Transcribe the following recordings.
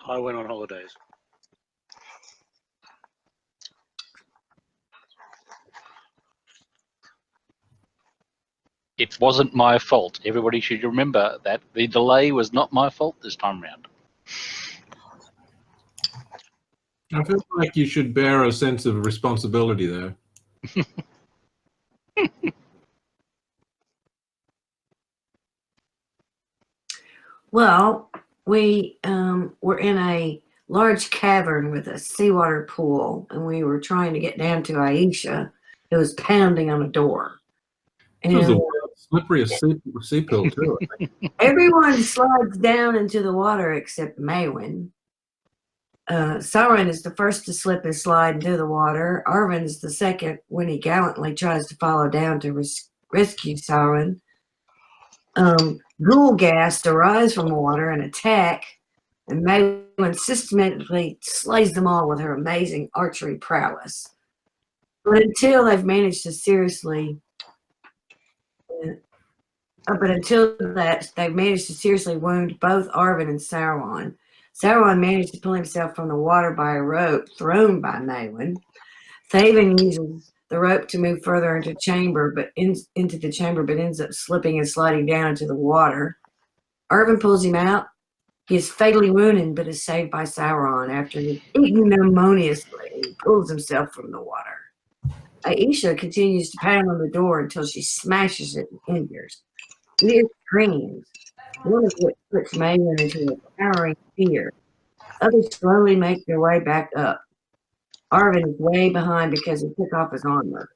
I went on holidays. It wasn't my fault. Everybody should remember that the delay was not my fault this time round. I feel like you should bear a sense of responsibility there. Well, we were in a large cavern with a seawater pool, and we were trying to get down to Aisha, who was pounding on a door. This was And the slipperyest sea pill too. I think. everyone slides down into the water except Maywin. Sauron is the first to slip and slide into the water. Arwen is the second when he gallantly tries to follow down to rescue Sauron. Ghoul-Ghast arise from the water and attack, and Maywin systematically slays them all with her amazing archery prowess. But until they've managed to seriously wound both Arwen and Sauron. Sauron managed to pull himself from the water by a rope thrown by Maywin. Thaven uses the rope to move further into the chamber, but ends up slipping and sliding down into the water. Arwen pulls him out. He is fatally wounded, but is saved by Sauron after he's eaten pneumoniously. He pulls himself from the water. Aisha continues to pound on the door until she smashes it and injures. Lear screams, one of which puts Maywin into a towering fear. Others slowly make their way back up. Arwen is way behind because he took off his armor.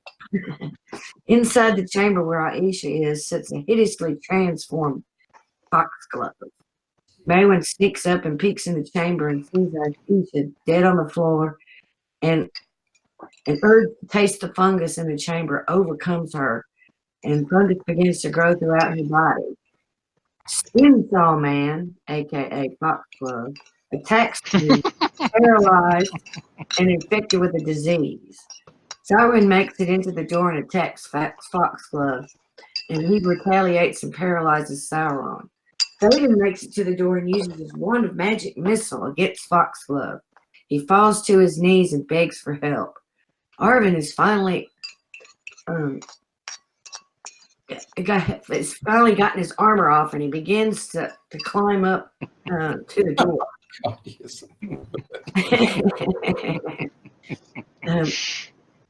Inside the chamber where Aisha is sits a hideously transformed foxglove. Maywin sneaks up and peeks in the chamber and sees Aisha dead on the floor, and an urge to taste the fungus in the chamber overcomes her, and fungus begins to grow throughout her body. Skinsaw Man, aka Foxglove, attacks him, paralyzed and infected with a disease. Sauron makes it into the door and attacks Foxglove, and he retaliates and paralyzes Sauron. Thaden makes it to the door and uses his wand of magic missile against Foxglove. He falls to his knees and begs for help. Arwen has finally gotten his armor off, and he begins to climb up to the door. God, yes.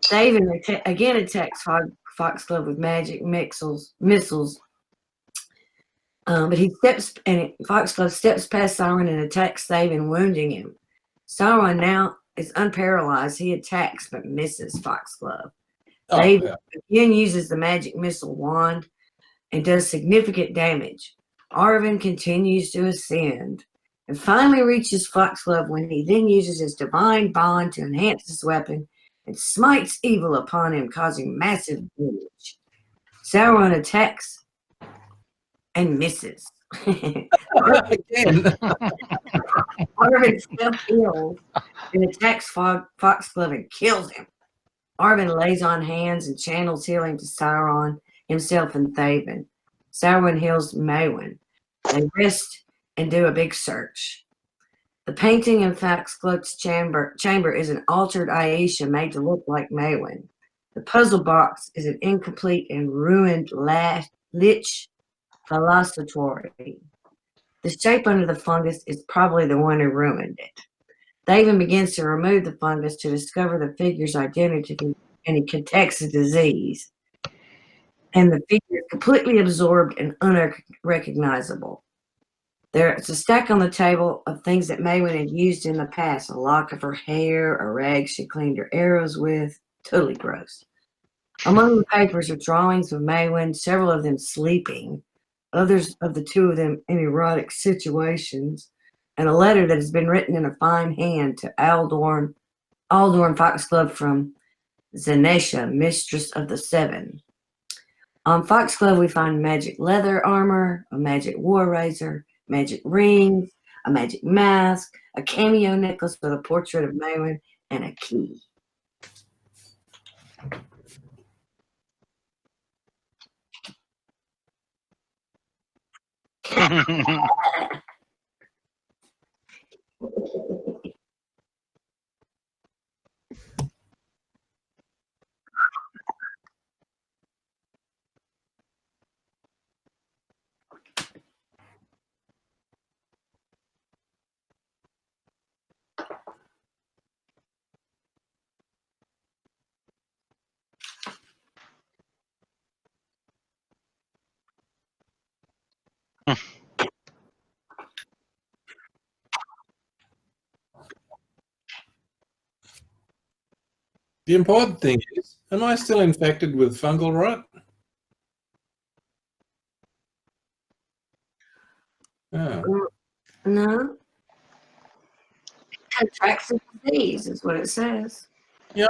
Thaven again attacks Foxglove with magic missiles. But Foxglove steps past Sauron and attacks Thaven, wounding him. Sauron now is unparalyzed. He attacks but misses Foxglove. Thaven again uses the magic missile wand and does significant damage. Arwen continues to ascend and finally reaches Foxglove when he then uses his divine bond to enhance his weapon and smites evil upon him, causing massive damage. Sauron attacks and misses. Again. Arwen self-heals and attacks Foxglove and kills him. Arwen lays on hands and channels healing to Sauron, himself, and Thaven. Sauron heals Maywin. They rest and do a big search. The painting in Foxglove's chamber is an altered Aisha made to look like Maywin. The puzzle box is an incomplete and ruined Lich Velocitory. The shape under the fungus is probably the one who ruined it. Thaven begins to remove the fungus to discover the figure's identity, and he detects the disease. And the figure is completely absorbed and unrecognizable. There's a stack on the table of things that Maywin had used in the past. A lock of her hair, a rag she cleaned her arrows with. Totally gross. Among the papers are drawings of Maywin, several of them sleeping, others of the two of them in erotic situations, and a letter that has been written in a fine hand to Aldorn Foxglove from Zanesha, Mistress of the Seven. On Foxglove, we find magic leather armor, a magic war razor, magic rings, a magic mask, a cameo necklace with a portrait of Maywin, and a key. The important thing is, am I still infected with fungal rot? Oh. No. Contracts a disease is what it says. Yeah.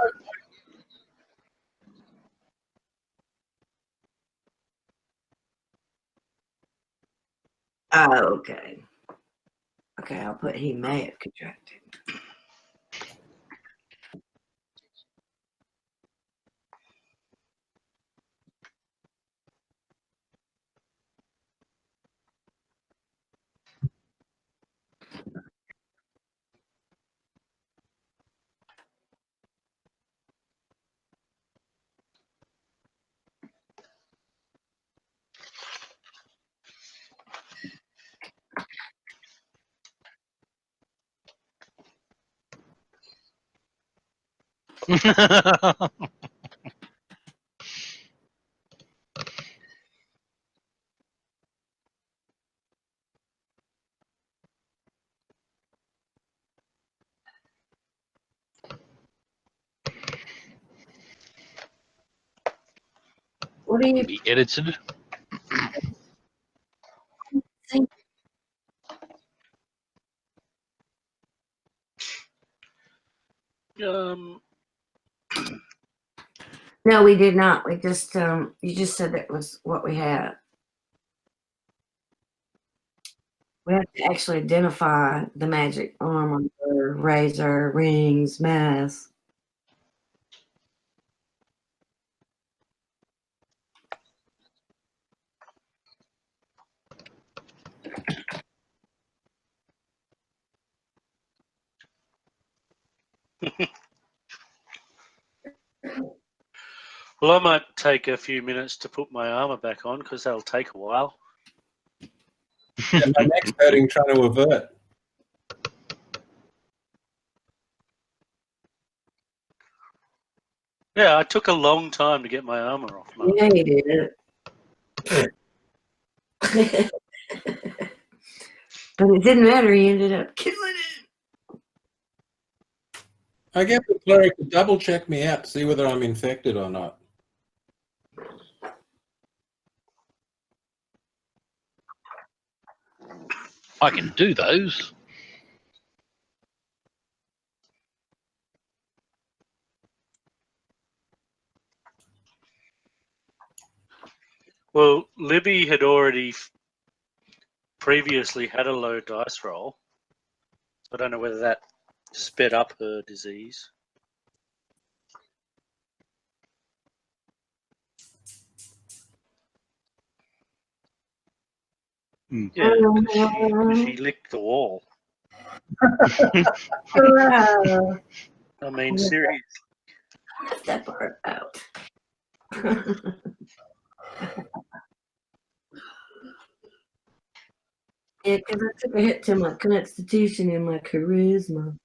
Oh, okay. Okay, I'll put he may have contracted. What do you Be edited. think? No, we did not. We just you just said that was what we had. We have to actually identify the magic armor, razor, rings, mask. Well, I might take a few minutes to put my armor back on because that'll take a while. Yeah, my neck's hurting trying to avert. Yeah, it took a long time to get my armor off. Mark. Yeah, you did. But it didn't matter. He ended up killing it. I get the cleric to double check me out to see whether I'm infected or not. I can do those. Well, Libby had already previously had a low dice roll. So I don't know whether that sped up her disease. Yeah, 'cause she licked the wall. Wow. I mean, seriously. Cut that part out. Yeah, because I took a hit to my constitution and my charisma.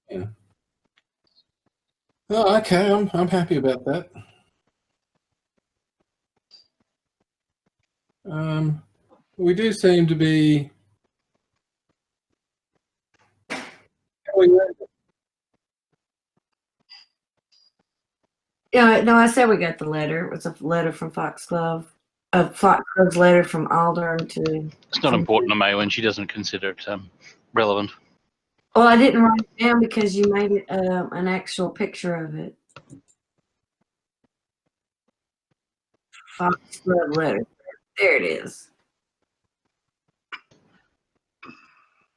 Yeah. Oh, okay. I'm happy about that. We do seem to be. Yeah, no, I said we got the letter. It was a letter from Foxglove. A Foxglove's letter from Aldern to. It's not important to Maylin. She doesn't consider it relevant. Oh, I didn't write it down because you made it an actual picture of it. Foxglove letter. There it is.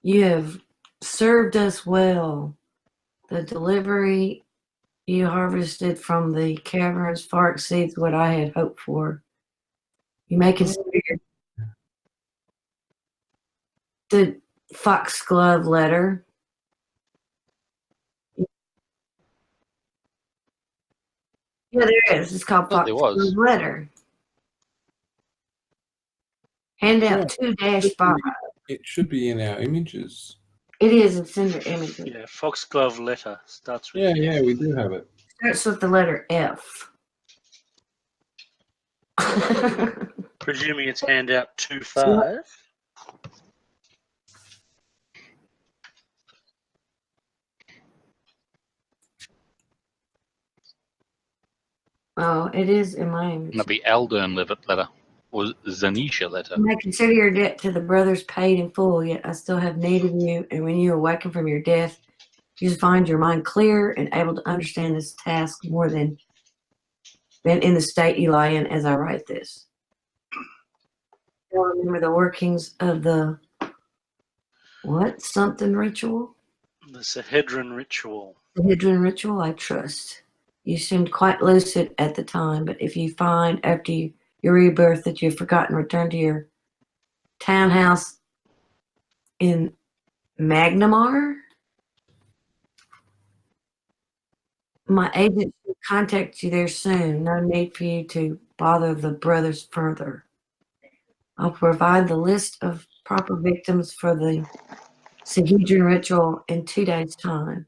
You have served us well. The delivery you harvested from the caverns far exceeds what I had hoped for. You may consider the foxglove letter. Yeah, there is. It's called Thought there was. foxglove letter. Handout 2-5. It should be in our images. It is. It's in your images. Yeah, foxglove letter starts with Yeah, F. yeah, we do have it. Starts with the letter F. Presuming it's handout 2-5. Oh, it is in my image. That'd be Aldern letter or Zanisha letter. You may consider your debt to the brothers paid in full, yet I still have need of you, and when you awaken from your death, you find your mind clear and able to understand this task more than in the state you lie in as I write this. I remember the workings of the something ritual? The Sahedron ritual. The Hydran ritual, I trust. You seemed quite lucid at the time, but if you find after your rebirth that you've forgotten, return to your townhouse in Magnamar. My agent will contact you there soon. No need for you to bother the brothers further. I'll provide the list of proper victims for the Sahedron ritual in 2 days' time.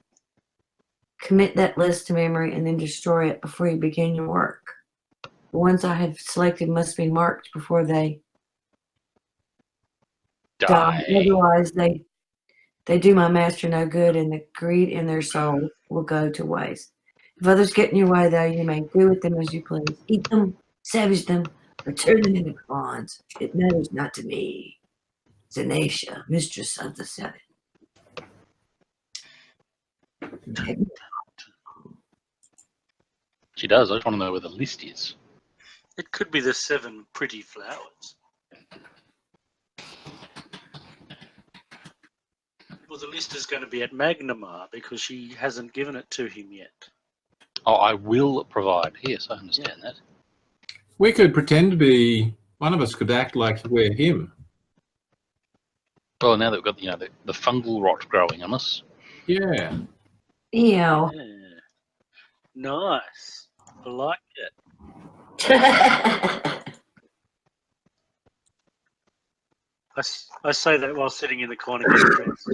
Commit that list to memory and then destroy it before you begin your work. The ones I have selected must be marked before they die. Otherwise, they do my master no good, and the greed in their soul will go to waste. If others get in your way, though, you may do with them as you please. Eat them, savage them, or turn them into pawns. It matters not to me. Zanisha, mistress of the seven. She does. I just want to know where the list is. It could be the 7 pretty flowers. Well, the list is going to be at Magnamar because she hasn't given it to him yet. Oh, I will provide. Yes, I understand that. We could pretend to be, one of us could act like we're him. Well, now that we've got the fungal rot growing on us. Yeah. Ew. Yeah. Nice. I like it. I say that while sitting in the corner getting dressed.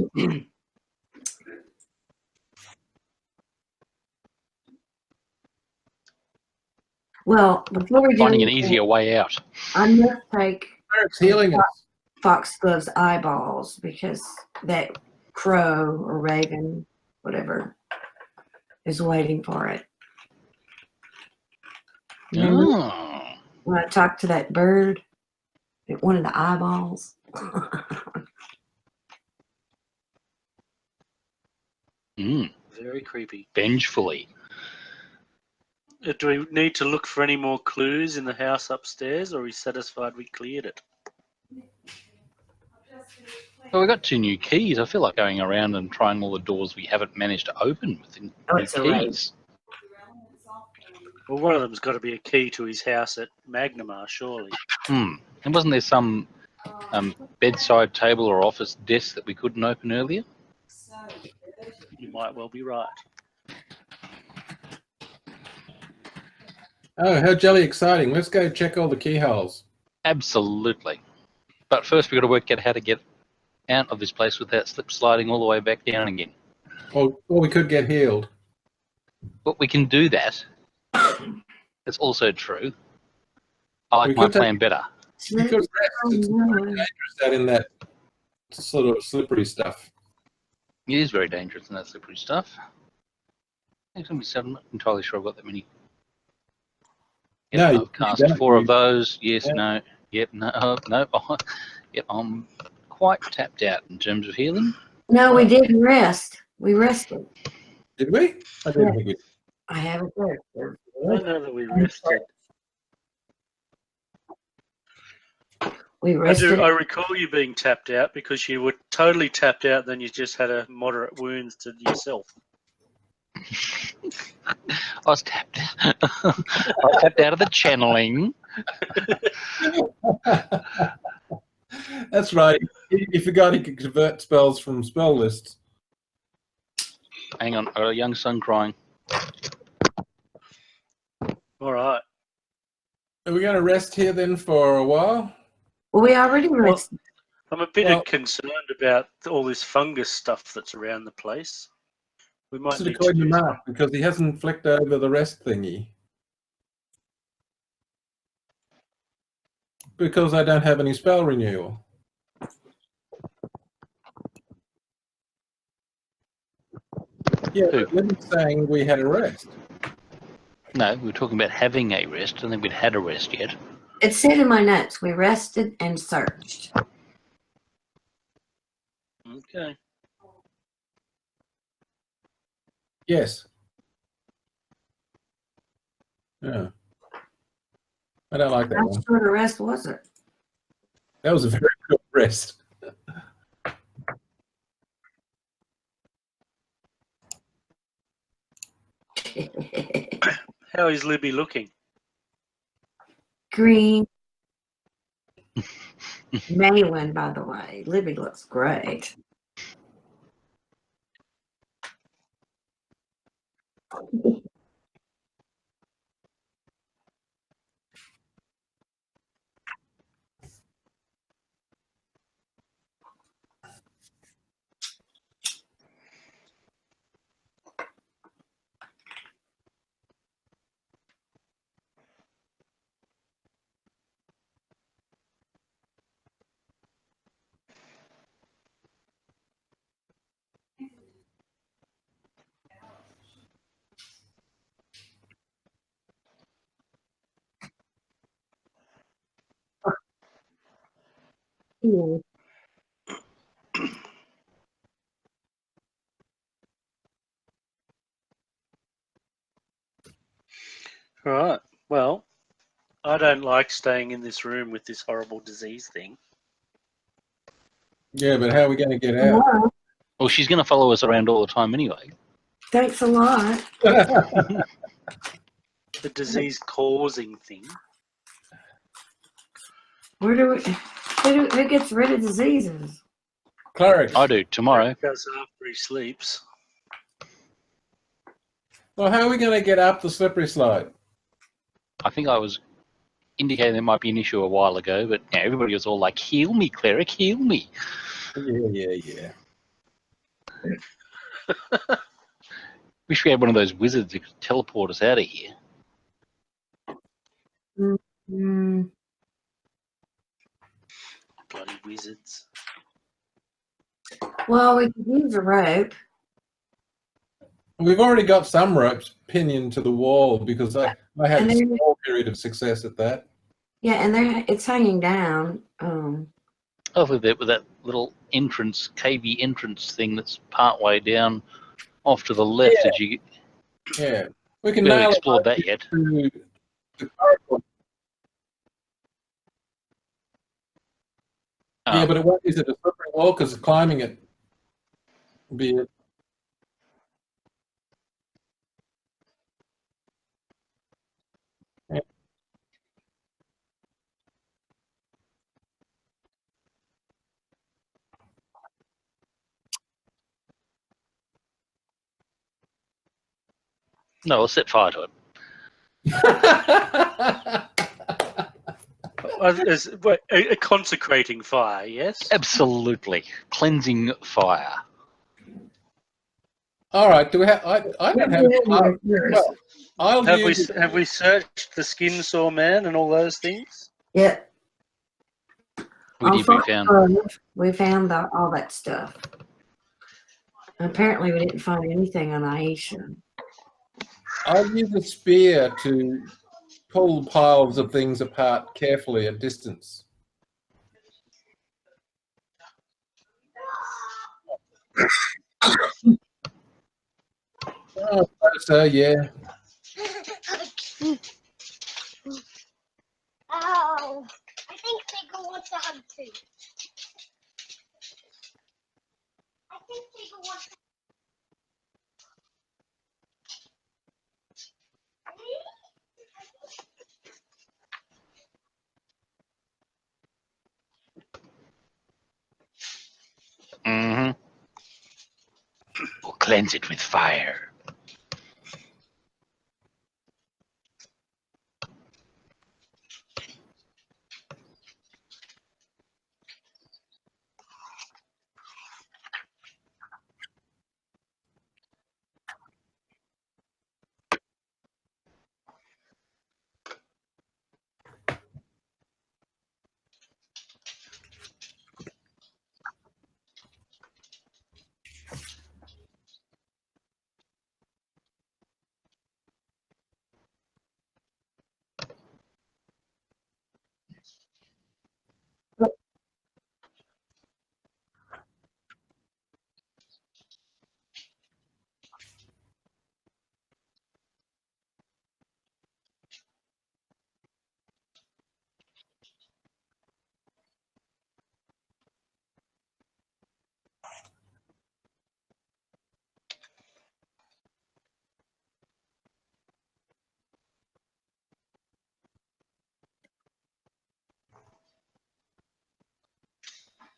Well, before we do Finding an anything, easier way out. I must take Eric's healing us. Foxglove's eyeballs because that crow or raven, whatever, is waiting for it. Remember Oh. when I talked to that bird? It wanted the eyeballs. Very creepy. Vengefully. Do we need to look for any more clues in the house upstairs, or are we satisfied we cleared it? Well, we got 2 new keys. I feel like going around and trying all the doors we haven't managed to open with the new it's all right. keys. Well, one of them's got to be a key to his house at Magnamar, surely. And wasn't there some bedside table or office desk that we couldn't open earlier? You might well be right. Oh, how jolly exciting. Let's go check all the keyholes. Absolutely. But first we've got to work out how to get out of this place without slip sliding all the way back down again. Or we could get healed. But we can do that. That's also true. I We like my could take- plan better. We could rest. It's very dangerous out in that sort of slippery stuff. It is very dangerous and that slippery stuff. I'm not entirely sure I've got that many. Yep, No, I've you cast don't. 4 of those. Yes, Yeah. no. Yep, no, no. Yep, I'm quite tapped out in terms of healing. No, we didn't rest. We rested. Did we? I didn't think we I haven't rested. I know that we rested. We I rested. I recall you being tapped out because you were totally tapped out, then you just had a moderate wounds to yourself. I was tapped. I was tapped out of the channeling. That's right. He forgot he could convert spells from spell lists. Hang on, I got a young son crying. All right. Are we going to rest here then for a while? Well, we already rested. I'm a bit Well- concerned about all this fungus stuff that's around the place. We might Should have need to called do him up because he hasn't flicked over the rest thingy. Because I don't have any spell renewal. Yeah, Who? but Libby's saying we had a rest. No, we were talking about having a rest. I don't think we'd had a rest yet. It said in my notes, we rested and searched. Okay. Yes. Yeah. I don't like that How one. short a rest was it? That was a very good rest. How is Libby looking? Green. Maywin, by the way. Libby looks great. Yeah. All right. Well, I don't like staying in this room with this horrible disease thing. Yeah, but how are we going to get out? Well, Well, she's going to follow us around all the time anyway. thanks a lot. The disease causing thing. Who gets rid of diseases? Clerics. I do tomorrow. Goes after he sleeps. Well, how are we going to get up the slippery slide? I think I was indicating there might be an issue a while ago, but yeah, everybody was all like, "Heal me, cleric, heal me." Yeah. Wish we had one of those wizards who could teleport us out of here. Mm, Bloody wizards. well, we could use a rope. We've already got some ropes pinioned to the wall because I had And a then- small period of success at that. Yeah, and it's hanging down. Oh, with that little entrance, cavey entrance thing that's part way down off to the left. Yeah. Did you Yeah. We can haven't nail it explored that yet? to the corridor. Yeah, but it won't. Is it a slippery wall? Because climbing it would be it. No, I'll set fire to it. A consecrating fire, yes? Absolutely. Cleansing fire. All right. Do we have? I don't have. Well, I'll use. Have we searched the skin saw man and all those things? Yeah. We did, we found. We found all that stuff. Apparently, we didn't find anything on Aisha. I'll use a spear to pull piles of things apart carefully at distance. Oh, so yeah. Oh, I think Tigger wants a hug too. I think Tigger wants. cleanse it with fire.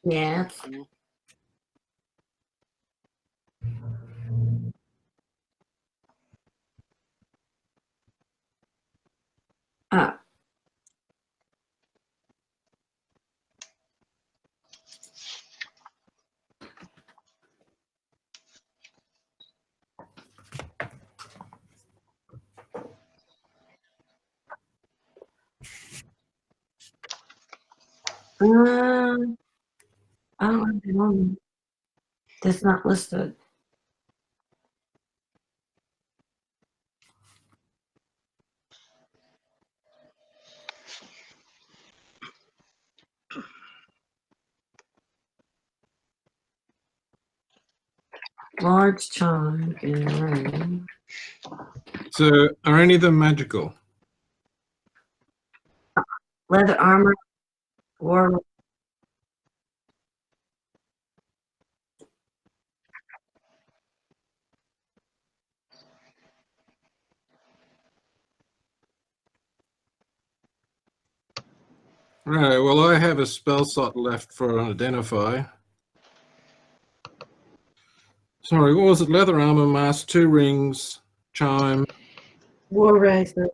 Yeah. Uh, I don't know. That's not listed. Large chime in room. So, are any of them magical? Leather armor. War. Right. Well, I have a spell slot left for identify. Sorry, what was it? Leather armor, mask, 2 rings, chime. War razor.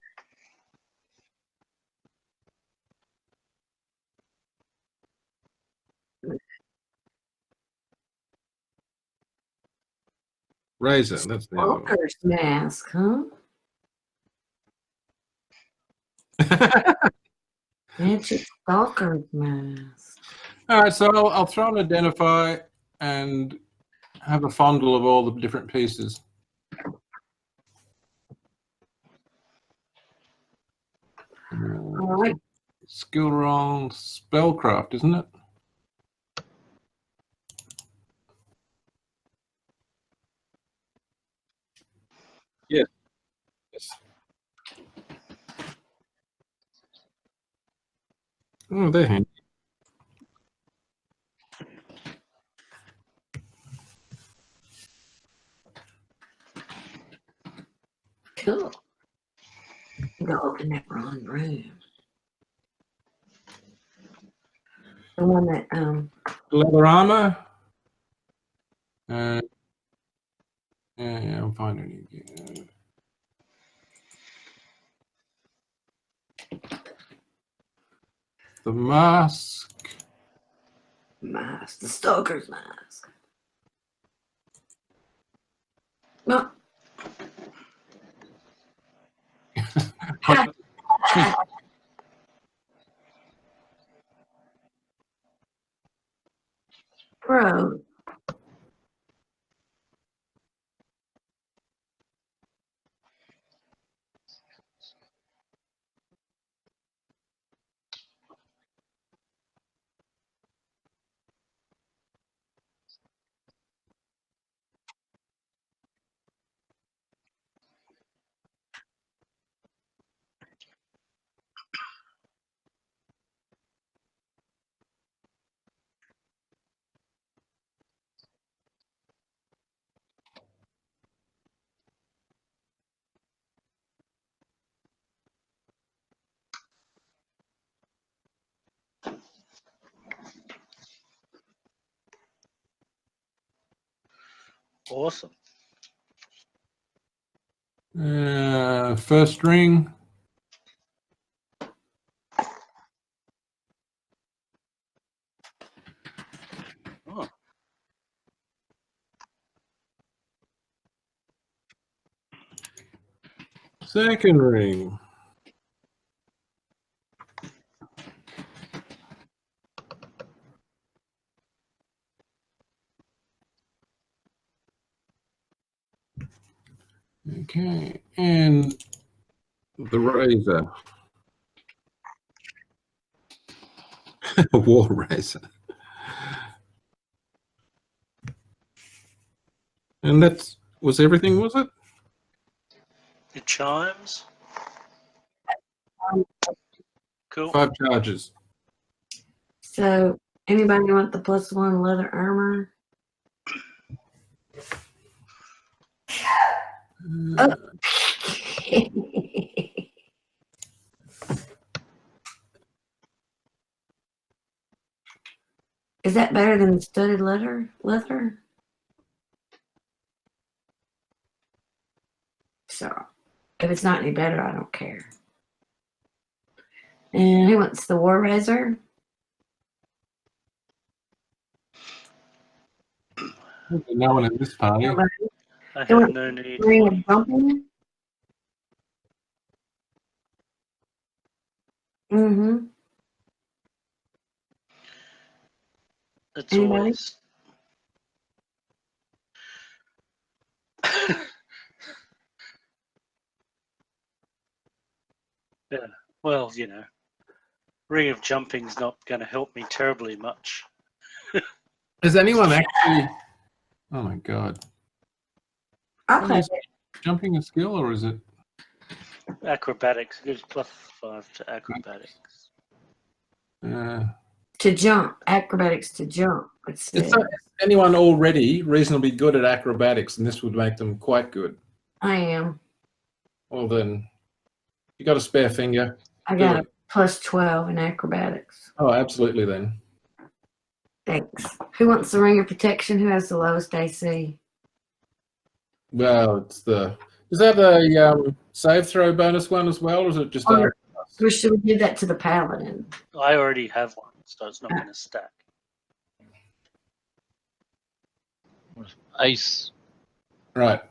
Razor. That's the other one. Walker's mask, huh? Magic Stalker's mask. All right, so I'll try and identify and have a fondle of all the different pieces. All right. Skill roll, spellcraft, isn't it? Yes. Yes. Oh, they're handy. Cool. Go open that wrong room. The one that Leather armor. Yeah, I'm finding it. The mask. mask, the Stalker's mask. No. Bro. Awesome. First ring. Oh, Second ring. Okay, and the razor. A war razor. And that was everything, was it? it chimes. Cool. 5 charges. So, anybody want the +1 leather armor? Oh. Is that better than the studded leather? So, if it's not any better, I don't care. And who wants the war razor? No one in this party. Nobody. I Who have wants no need the ring for of it. jumping? Mm-hmm. It's Anybody? always. Yeah. Well, you know, ring of jumping's not going to help me terribly much. Has anyone actually? Oh my god! I'll take Is jumping a skill or is it? Acrobatics it gives +5 to acrobatics. to jump, acrobatics to jump. It's not anyone already reasonably good at acrobatics, and this would make them quite good. I am. Well then, you got a spare finger. I Do got it. a +12 in acrobatics. Oh, absolutely then. Thanks. Who wants the ring of protection? Who has the lowest AC? Well, it's the. Is that a save throw bonus one as well, or is it just? Oh, or should we give that to the paladin? I already have one, so it's not going to stack. Ace. Right.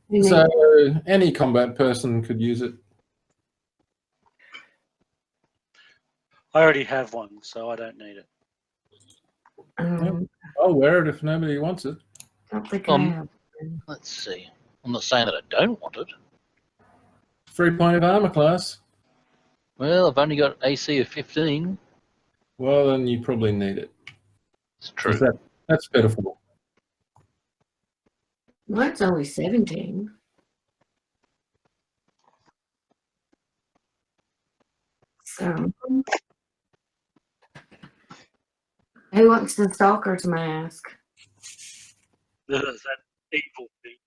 Who So needs- any combat person could use it. I already have one, so I don't need it. I'll wear it if nobody wants it. I don't think I have. Let's see. I'm not saying that I don't want it. 3 point of armor class. Well, I've only got AC of 15. Well, then you probably need it. It's true. That's pitiful. Well, it's only 17. So, who wants the stalker's mask? That evil thing.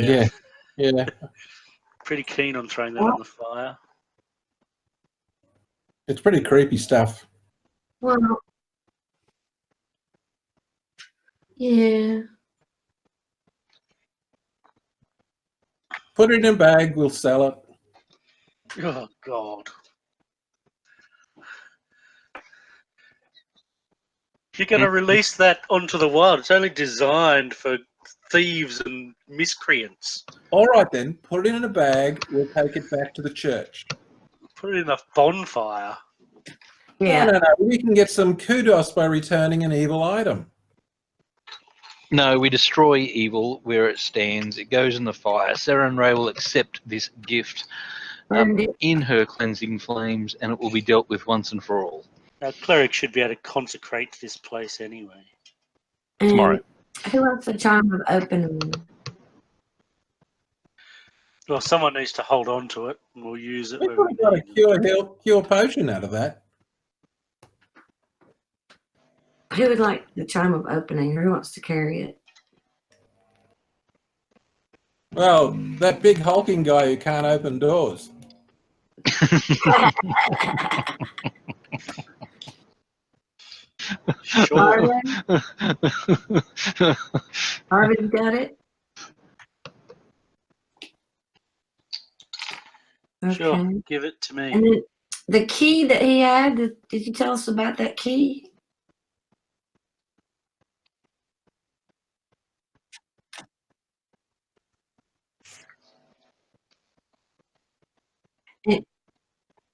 Yeah. Yeah. Pretty keen on throwing that on the fire. It's pretty creepy stuff. Well, yeah. Put it in a bag, we'll sell it. Oh, God. You're going to release that onto the wild. It's only designed for thieves and miscreants. All right then, put it in a bag, we'll take it back to the church. Put it in a bonfire. Yeah. No. We can get some kudos by returning an evil item. No, we destroy evil where it stands. It goes in the fire. Sarah and Ray will accept this gift in her cleansing flames, and it will be dealt with once and for all. Our cleric should be able to consecrate this place anyway. And Tomorrow. who wants the charm of opening? Well, someone needs to hold on to it, and we'll use it. We Where could we have got a need. cure potion out of that. Who would like the charm of opening, or who wants to carry it? Well, that big hulking guy who can't open doors. Sure. Arvin got it? Okay. Sure. Give it to And me. then the key that he had, did you tell us about that key?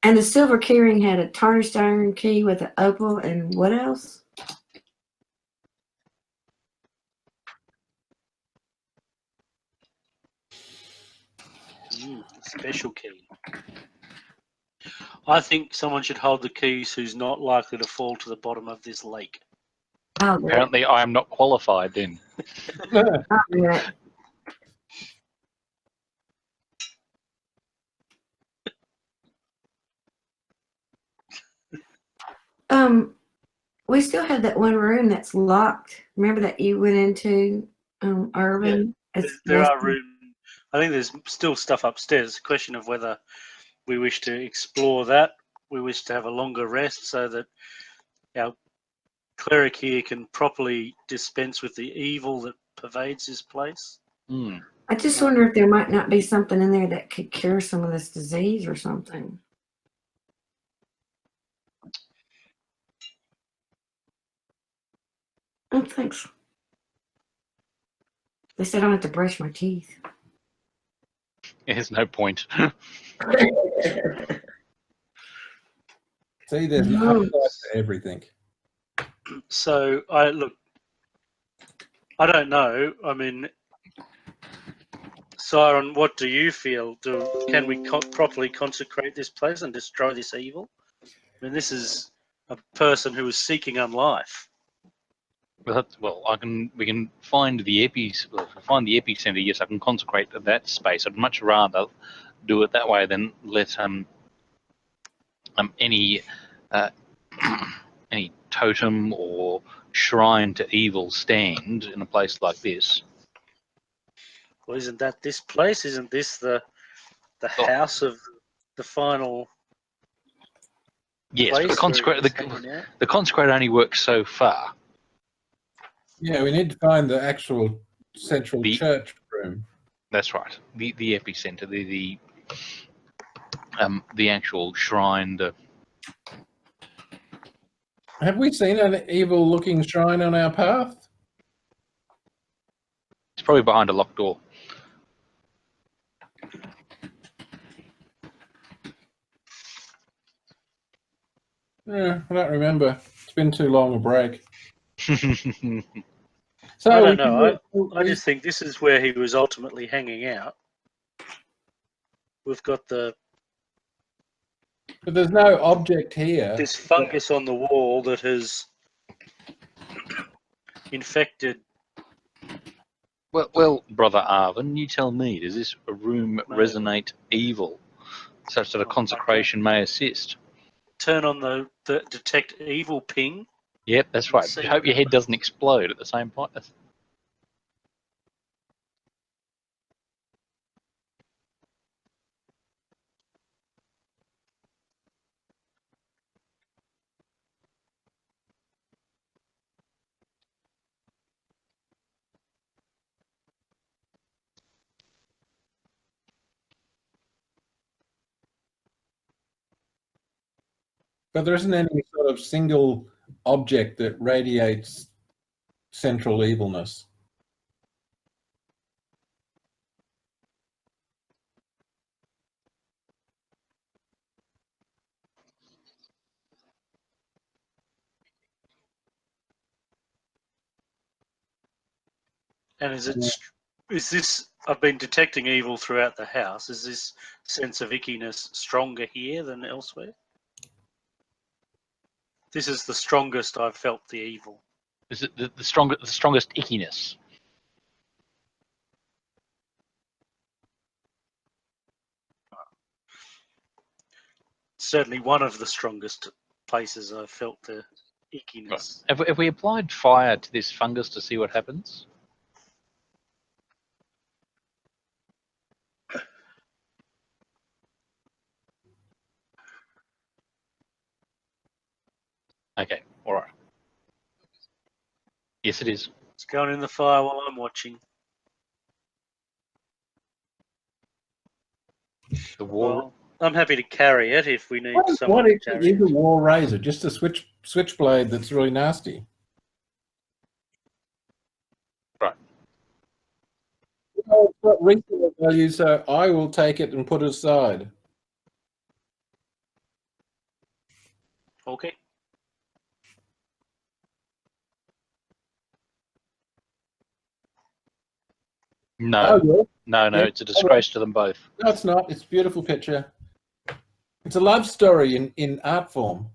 And the silver keyring had a tarnished iron key with an opal and what else? Special key. I think someone should hold the keys who's not likely to fall to the bottom of this lake. I'll do it. Apparently, I am not qualified then. I'll do it. We still have that one room that's locked. Remember that you went into, Irvin? There are rooms. I think there's still stuff upstairs. It's a question of whether we wish to explore that. We wish to have a longer rest so that our cleric here can properly dispense with the evil that pervades this place. I just wonder if there might not be something in there that could cure some of this disease or something. Oh, thanks. They said I don't have to brush my teeth. There's no point. See, there's an No. upside to everything. So I don't know. I mean, Siren, what do you feel? Can we properly consecrate this place and destroy this evil? I mean, this is a person who is seeking unlife. Well, we can find the find the epicenter. Yes, I can consecrate that space. I'd much rather do it that way than let any any totem or shrine to evil stand in a place like this. Well, isn't that this place? Isn't this the house of the final? Yes, but the consecrate only works so far. Yeah, we need to find the actual central church room. That's right. The epicenter, the actual shrine. Have we seen an evil-looking shrine on our path? It's probably behind a locked door. Yeah, I don't remember. It's been too long a break. So I don't know. I just think this is where he was ultimately hanging out. We've got But there's no object here. this fungus on the wall that has infected. Well, brother Arvin, you tell me. Does this room resonate evil, such that a consecration may assist? Turn on the detect evil ping. Yep, that's right. I hope your head doesn't explode at the same point. But there isn't any sort of single object that radiates central evilness. And is this? I've been detecting evil throughout the house. Is this sense of ickiness stronger here than elsewhere? This is the strongest I've felt the evil. Is it the strongest ickiness? Certainly one of the strongest places I've felt the ickiness. Right. Have we applied fire to this fungus to see what happens? Okay, all right. Yes, it is. It's going in the fire while I'm watching. The war. Well, I'm happy to carry it if we need What someone to actually carry is a it. war razor? Just a switchblade that's really nasty. Right. Oh, it's got resale value, so I will take it and put it aside. Okay. No, Oh, yeah. no, Yeah. it's a disgrace to them both. No, it's not. It's a beautiful picture. It's a love story in art form.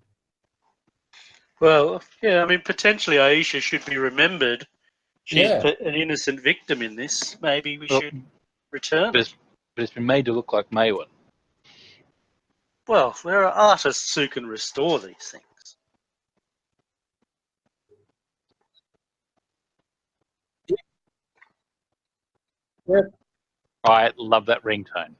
Well, yeah, I mean, potentially Aisha should be remembered. She's Yeah. an innocent victim in this. Maybe we Well, should return But it. it's been made to look like Maywin. Well, there are artists who can restore these things. Yeah. I love that ringtone.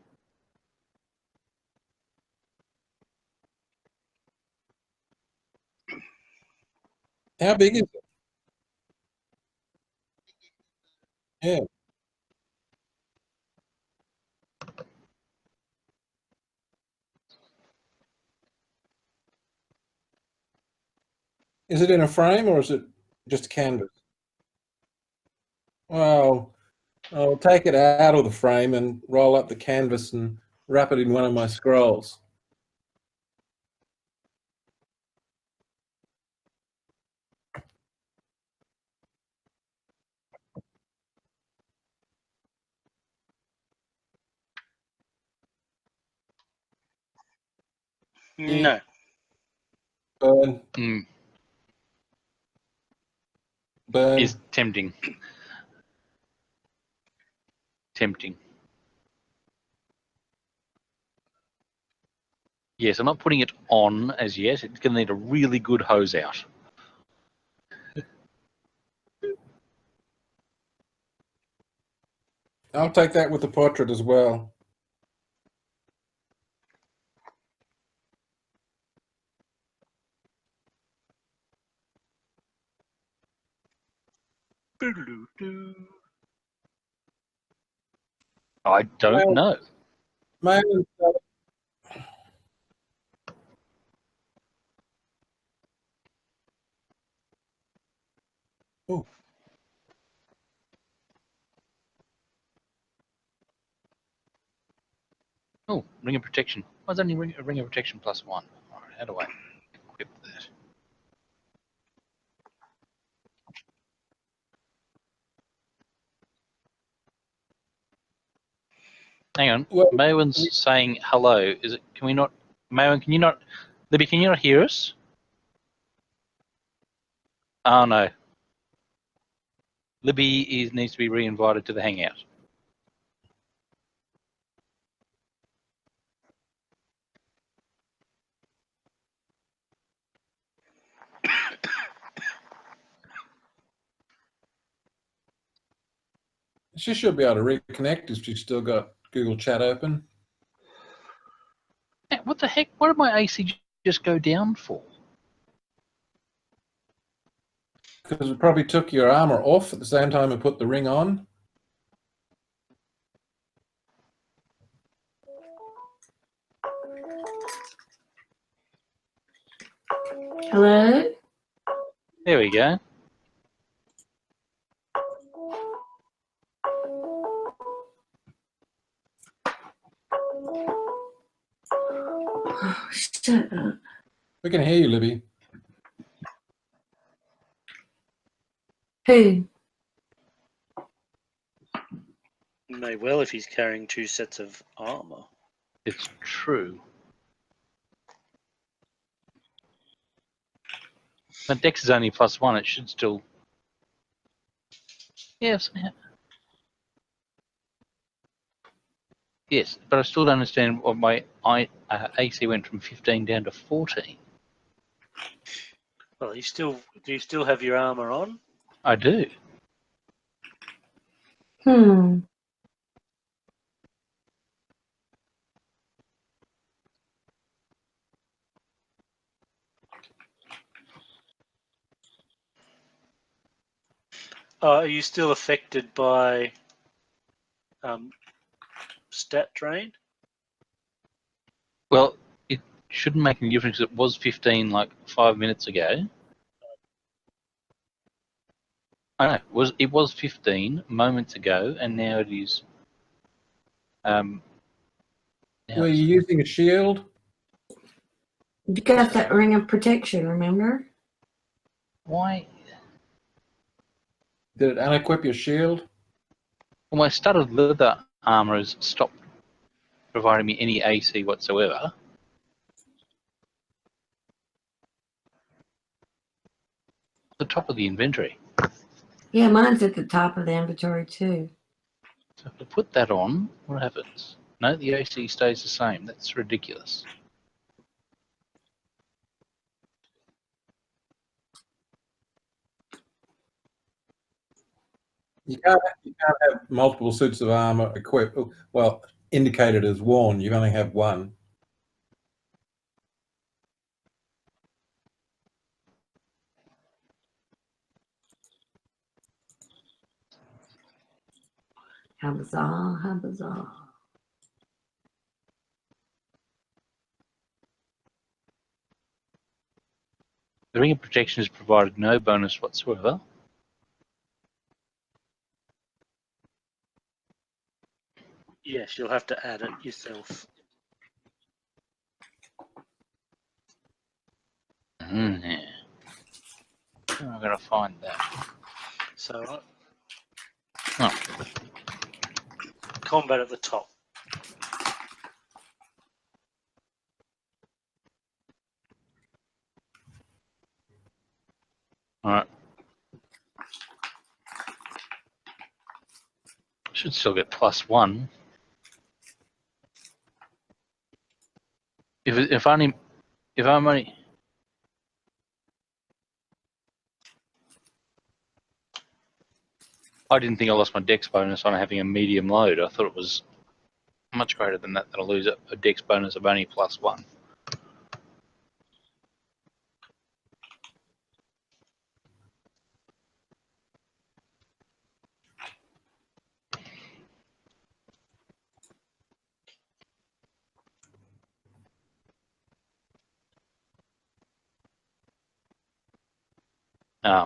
How big is it? Yeah. Is it in a frame or is it just a canvas? Well, I'll take it out of the frame and roll up the canvas and wrap it in one of my scrolls. No. Burn, burn. Is tempting. Tempting. Yes, I'm not putting it on as yet. It's going to need a really good hose out. I'll take that with the portrait as well. I don't know. Maybe oh, Oh, ring of protection. Why is only ring of protection +1? All right, how do I equip that? Hang on. well, Maywin's saying hello. Is it? Can we not? Maywin, can you not? Libby, can you not hear us? Oh no. Libby needs to be re-invited to the hangout. she should be able to reconnect if she's still got Google Chat open. Hey, what the heck? What did my AC just go down for? Because it probably took your armor off at the same time and put the ring on. Hello? There we go. Oh, shut up. We can hear you, Libby. Who? May well if he's carrying 2 sets of armor. It's true. But Dex is only +1. It should still. Yes. Yes, but I still don't understand why my AC went from 15 down to 14. Well, do you still have your armor on? I do. Hmm. Are you still affected by stat drain? Well, it shouldn't make any difference. It was 15 like 5 minutes ago. I know it was 15 moments ago, and now it is. Now Were it's- you using a shield? You got that ring of protection, remember? why? Did it unequip your shield? Well, my studded leather armor has stopped providing me any AC whatsoever. The top of the inventory. Yeah, mine's at the top of the inventory too. So if I put that on, what happens? No, the AC stays the same. That's ridiculous. You can't have multiple suits of armor equipped. Well, indicated as worn. You only have one. How bizarre, how bizarre. The ring of protection has provided no bonus whatsoever. Yes, you'll have to add it yourself. Yeah. Where am I going to find that? So, Oh. combat at the top. Alright. Should still get +1. If I'm only. I didn't think I lost my dex bonus on having a medium load. I thought it was much greater than that I'll lose a dex bonus of only +1.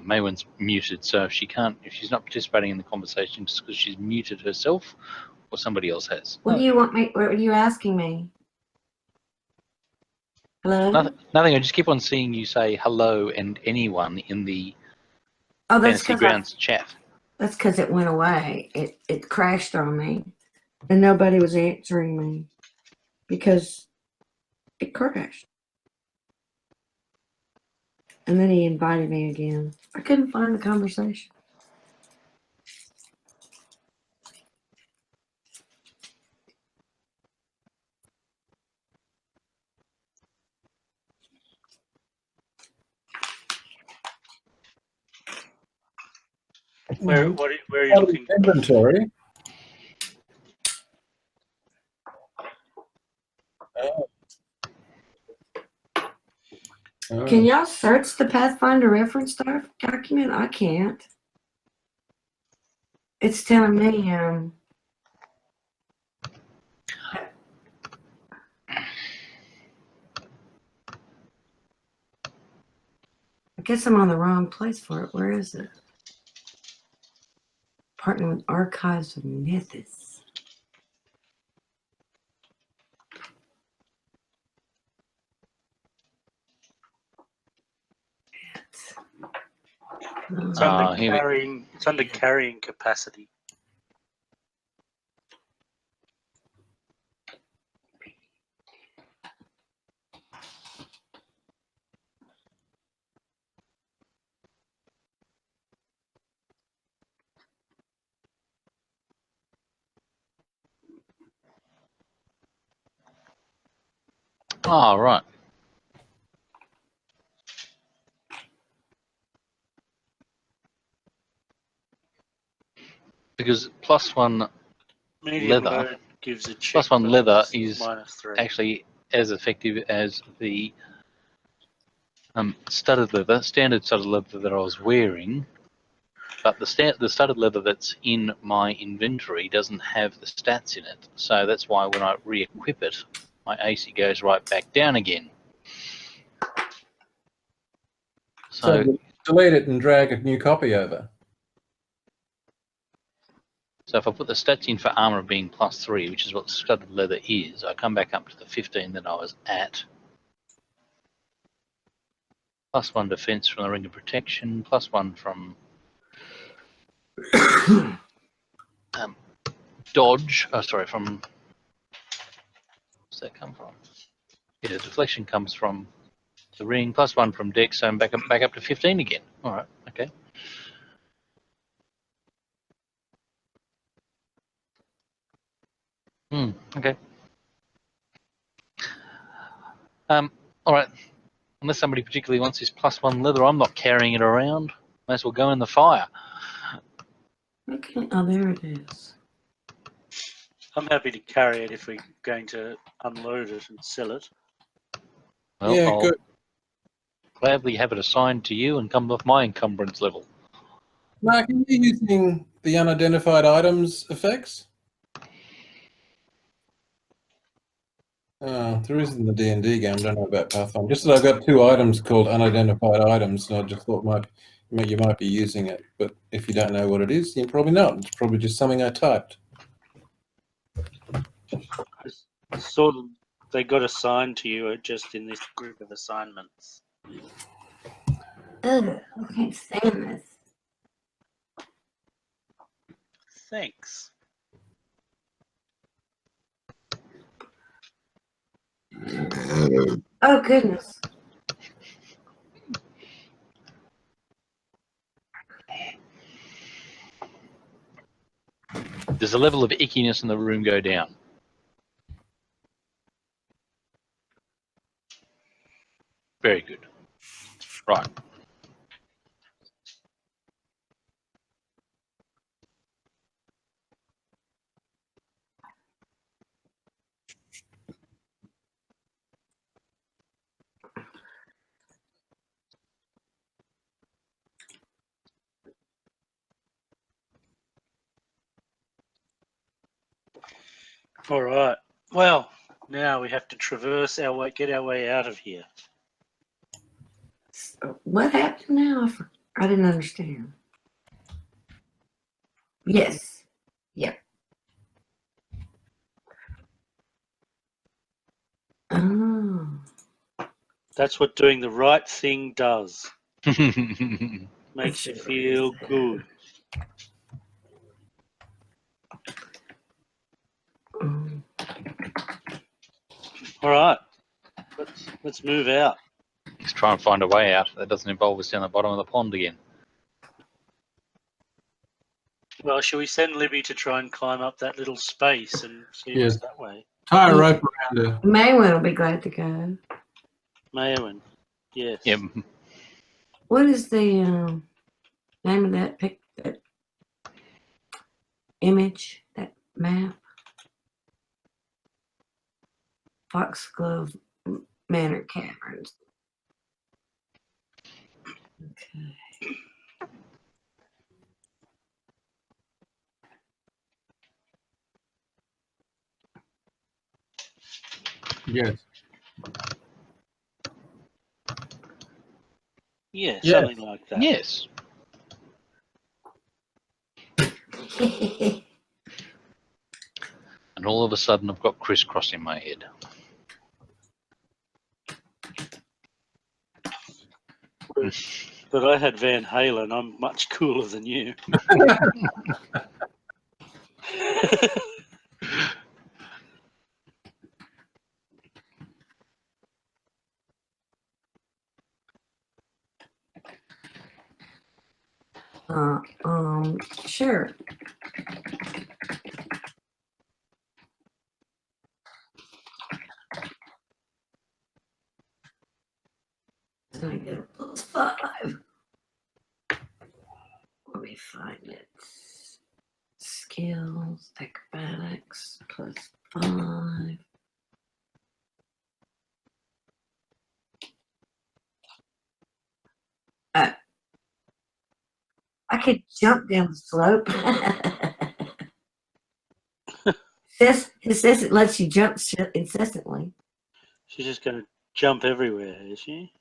Maywen's muted, so if she's not participating in the conversation, it's because she's muted herself, or somebody else has. What do you want me? What are you asking me? Hello? Nothing. I just keep on seeing you say hello and anyone in the Oh, that's Fantasy because Grounds chat. that's because it went away. It crashed on me, and nobody was answering me because it crashed. And then he invited me again. I couldn't find the conversation. Where Mhm. are you looking? Inventory. Oh. Can y'all search the Pathfinder reference document? I can't. It's telling me I guess I'm on the wrong place for it. Where is it? Partner with Archives of Mythos. It's under here we- carrying. It's under carrying capacity. Oh, right. Because +1 Medium leather, load gives a check +1 leather bonus is -3. actually as effective as the studded leather, standard studded leather that I was wearing, But the studded leather that's in my inventory doesn't have the stats in it. So that's why when I re-equip it, my AC goes right back down again. So delete it and drag a new copy over. So if I put the stats in for armor being +3, which is what studded leather is, I come back up to the 15 that I was at. +1 defense from the ring of protection, +1 from dodge. Oh, sorry, from. Where's that come from? Yeah, deflection comes from the ring, +1 from dex, so I'm back up to 15 again. All right, okay. Okay. All right. Unless somebody particularly wants this +1 leather, I'm not carrying it around. May as well go in the fire. Okay. Oh, there it is. I'm happy to carry it if we're going to unload it and sell it. Well, Yeah, I'll good. gladly have it assigned to you and come off my encumbrance level. Mark, are you using the unidentified items effects? There is in the D&D game. I don't know about Pathfinder. Just that I've got 2 items called unidentified items, and I just thought you might be using it. But if you don't know what it is, you're probably not. It's probably just something I typed. Sort of, they got assigned to you just in this group of assignments. Ugh, I can't stand this. Thanks. Oh, goodness. Does the level of ickiness in the room go down? Very good. Right. All right. Well, now we have to traverse our way, get our way out of here. What happened now? I didn't understand. Yes. Yep. Oh. That's what doing the right thing does. It's Makes you feel good. Mm. All right. Let's move out. try and find a way out that doesn't involve us down the bottom of the pond again. Well, shall we send Libby to try and climb up that little space and see Yes. what's that way? Tie a rope around her. Maywin will be glad to go. Mayowen. Yes. Yep. What is the name of that that image, that map? Foxglove Manor Caverns. Okay. Yes. Yeah, Yes. something like that. Yes. And all of a sudden, I've got crisscross in my head. But I had Van Halen. I'm much cooler than you. Sure. So I get a +5. Let me find it. Skills, acrobatics, +5. I could jump down the slope. It says it lets you jump incessantly. She's just going to jump everywhere, is she?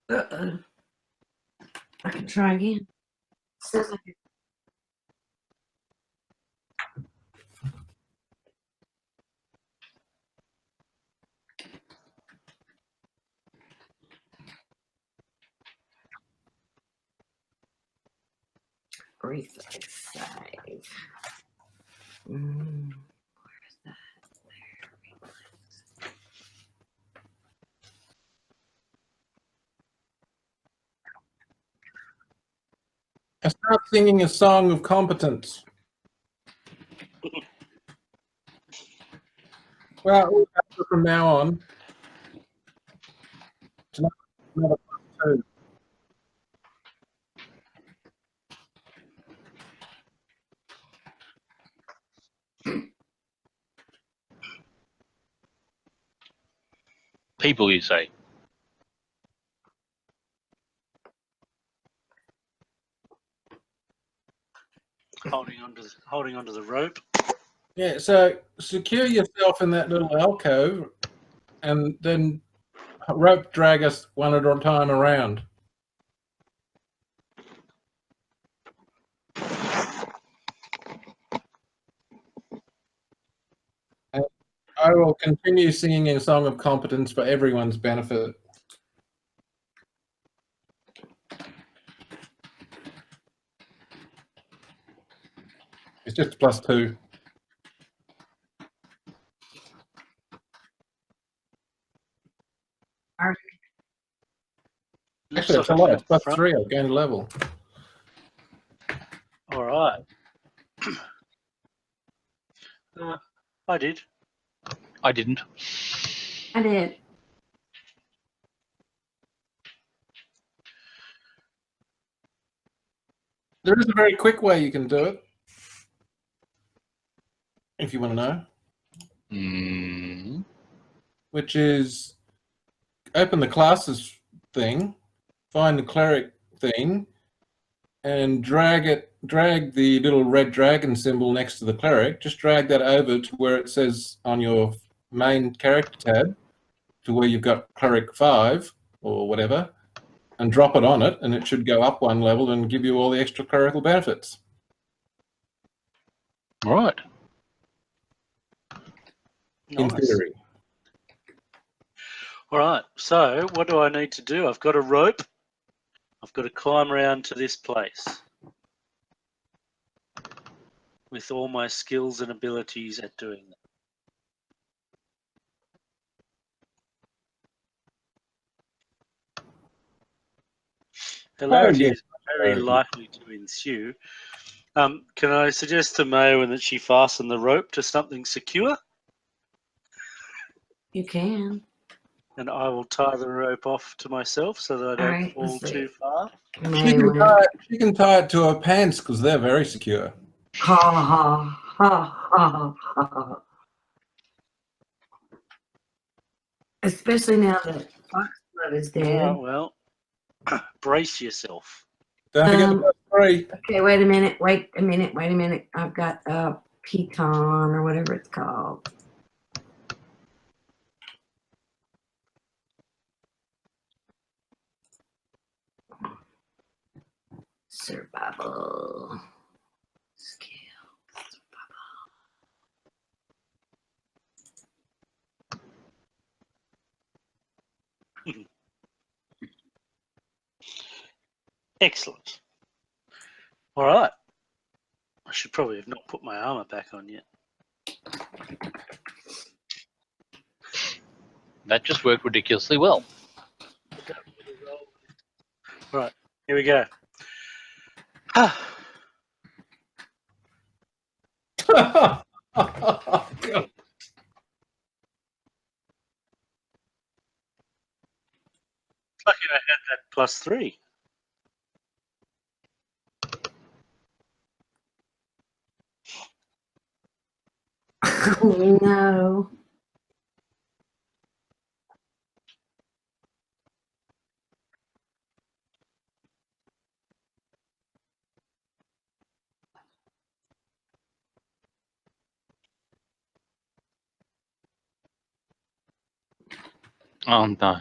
Uh-oh. I can try again. It says I can. Reflex save. Where's that? I start singing a song of competence. Well, from now on, it's another +2. People, you say? Holding onto the rope. Yeah, so secure yourself in that little alcove and then rope drag us one at a time around. And I will continue singing a song of competence for everyone's benefit. It's just a +2. Actually, it's a lot. It's +3. I've gained a level. All right. I did. I didn't. I did. There is a very quick way you can do it, if you want to know, which is open the classes thing, find the cleric thing, and drag the little red dragon symbol next to the cleric. Just drag that over to where it says on your main character tab, to where you've got cleric 5 or whatever, and drop it on it, and it should go up one level and give you all the extra clerical benefits. Right. In Nice. theory. All right. So what do I need to do? I've got a rope. I've got to climb around to this place with all my skills and abilities at doing that. Hilarity is very likely to ensue. Can I suggest to Maywin that she fasten the rope to something secure? You can. And I will tie the rope off to myself so that I don't Alright, fall let's see. too far. She can tie it to her pants because they're very secure. Ha ha ha ha ha. Especially now that Foxglove is dead. All right, well, brace yourself. Don't forget the +3. Okay, wait a minute. I've got a pecan or whatever it's called. Survival skill. Excellent. All right. I should probably have not put my armor back on yet. That just worked ridiculously well. Right. Here we go. God. Lucky I had that +3. Oh no. Oh no.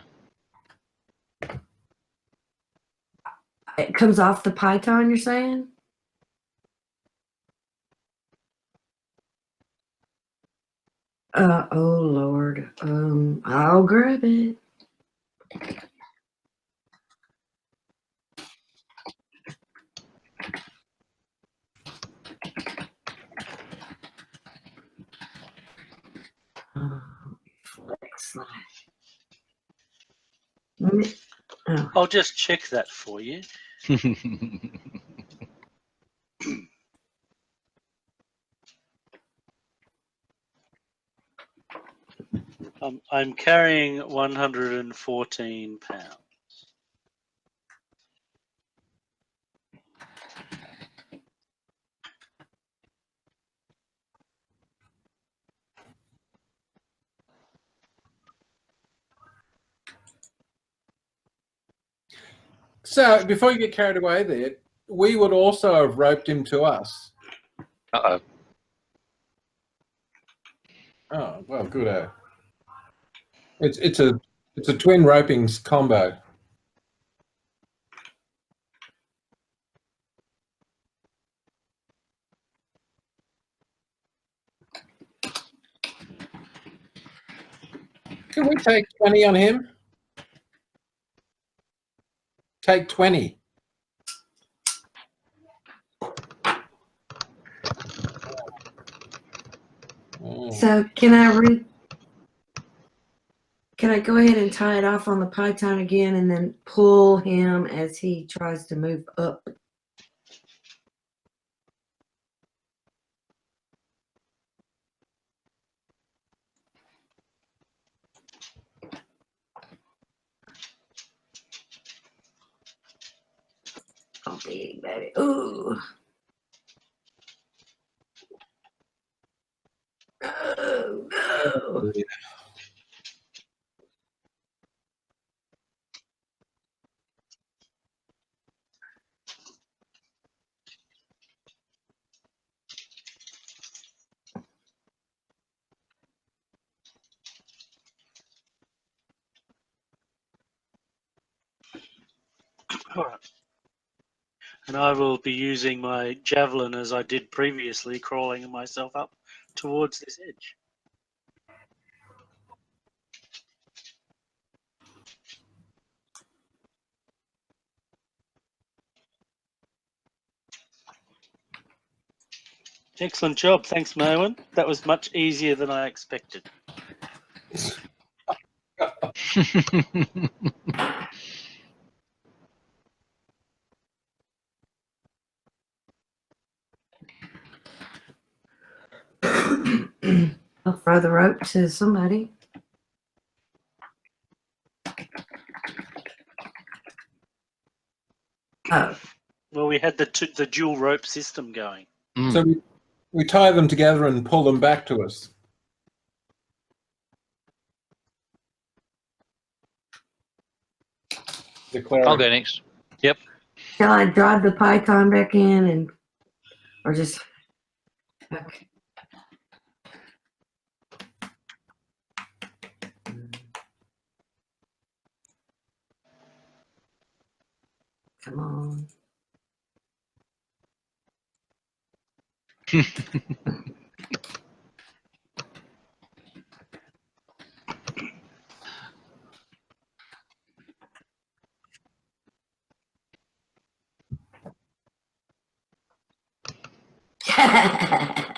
It comes off the python, you're saying? Oh Lord. I'll grab it. Flex slash. Oh. I'll just check that for you. I'm carrying 114 pounds. So before you get carried away there, we would also have roped him to us. Uh-oh. Oh, well, good. It's a twin ropings combo. Can we take 20 on him? Take 20. Oh. So can I go ahead and tie it off on the python again and then pull him as he tries to move up? Oh, big baby. Ooh. Oh, no. All right. And I will be using my javelin as I did previously, crawling myself up towards this edge. Excellent job. Thanks, Merwin. That was much easier than I expected. I'll throw the rope to somebody. Oh, Well, we had the dual rope system going. Mm. So we tie them together and pull them back to us. Declare. I'll go next. Yep. shall I drive the python back in or just, okay. Come on. I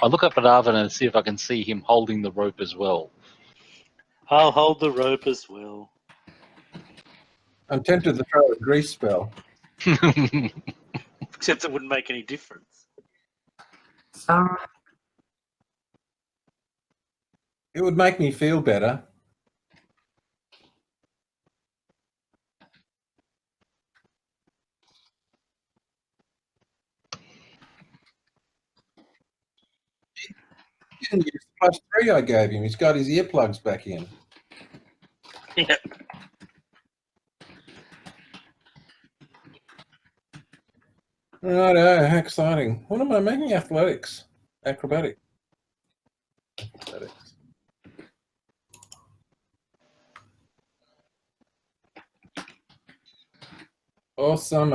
look up at Arvin and see if I can see him holding the rope as well. I'll hold the rope as well. I'm tempted to throw a grease spell. Except it wouldn't make any difference. Sorry. It would make me feel better. He didn't use the +3 I gave him. He's got his earplugs back in. Yeah. Righto, how exciting. What am I making? Athletics. Acrobatic. Athletics. Awesome.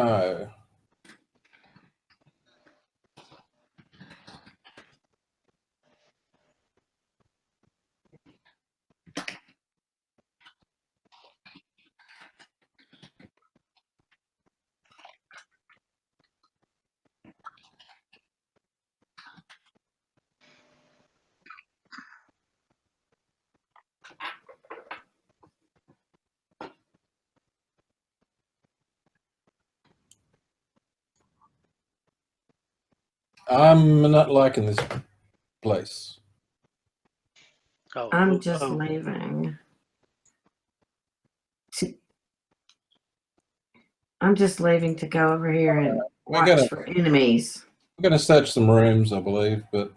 I'm not liking this place. Oh, I'm well, just oh, leaving. I'm just leaving to go over here and We're watch gonna- for enemies. We're going to search some rooms, I believe, but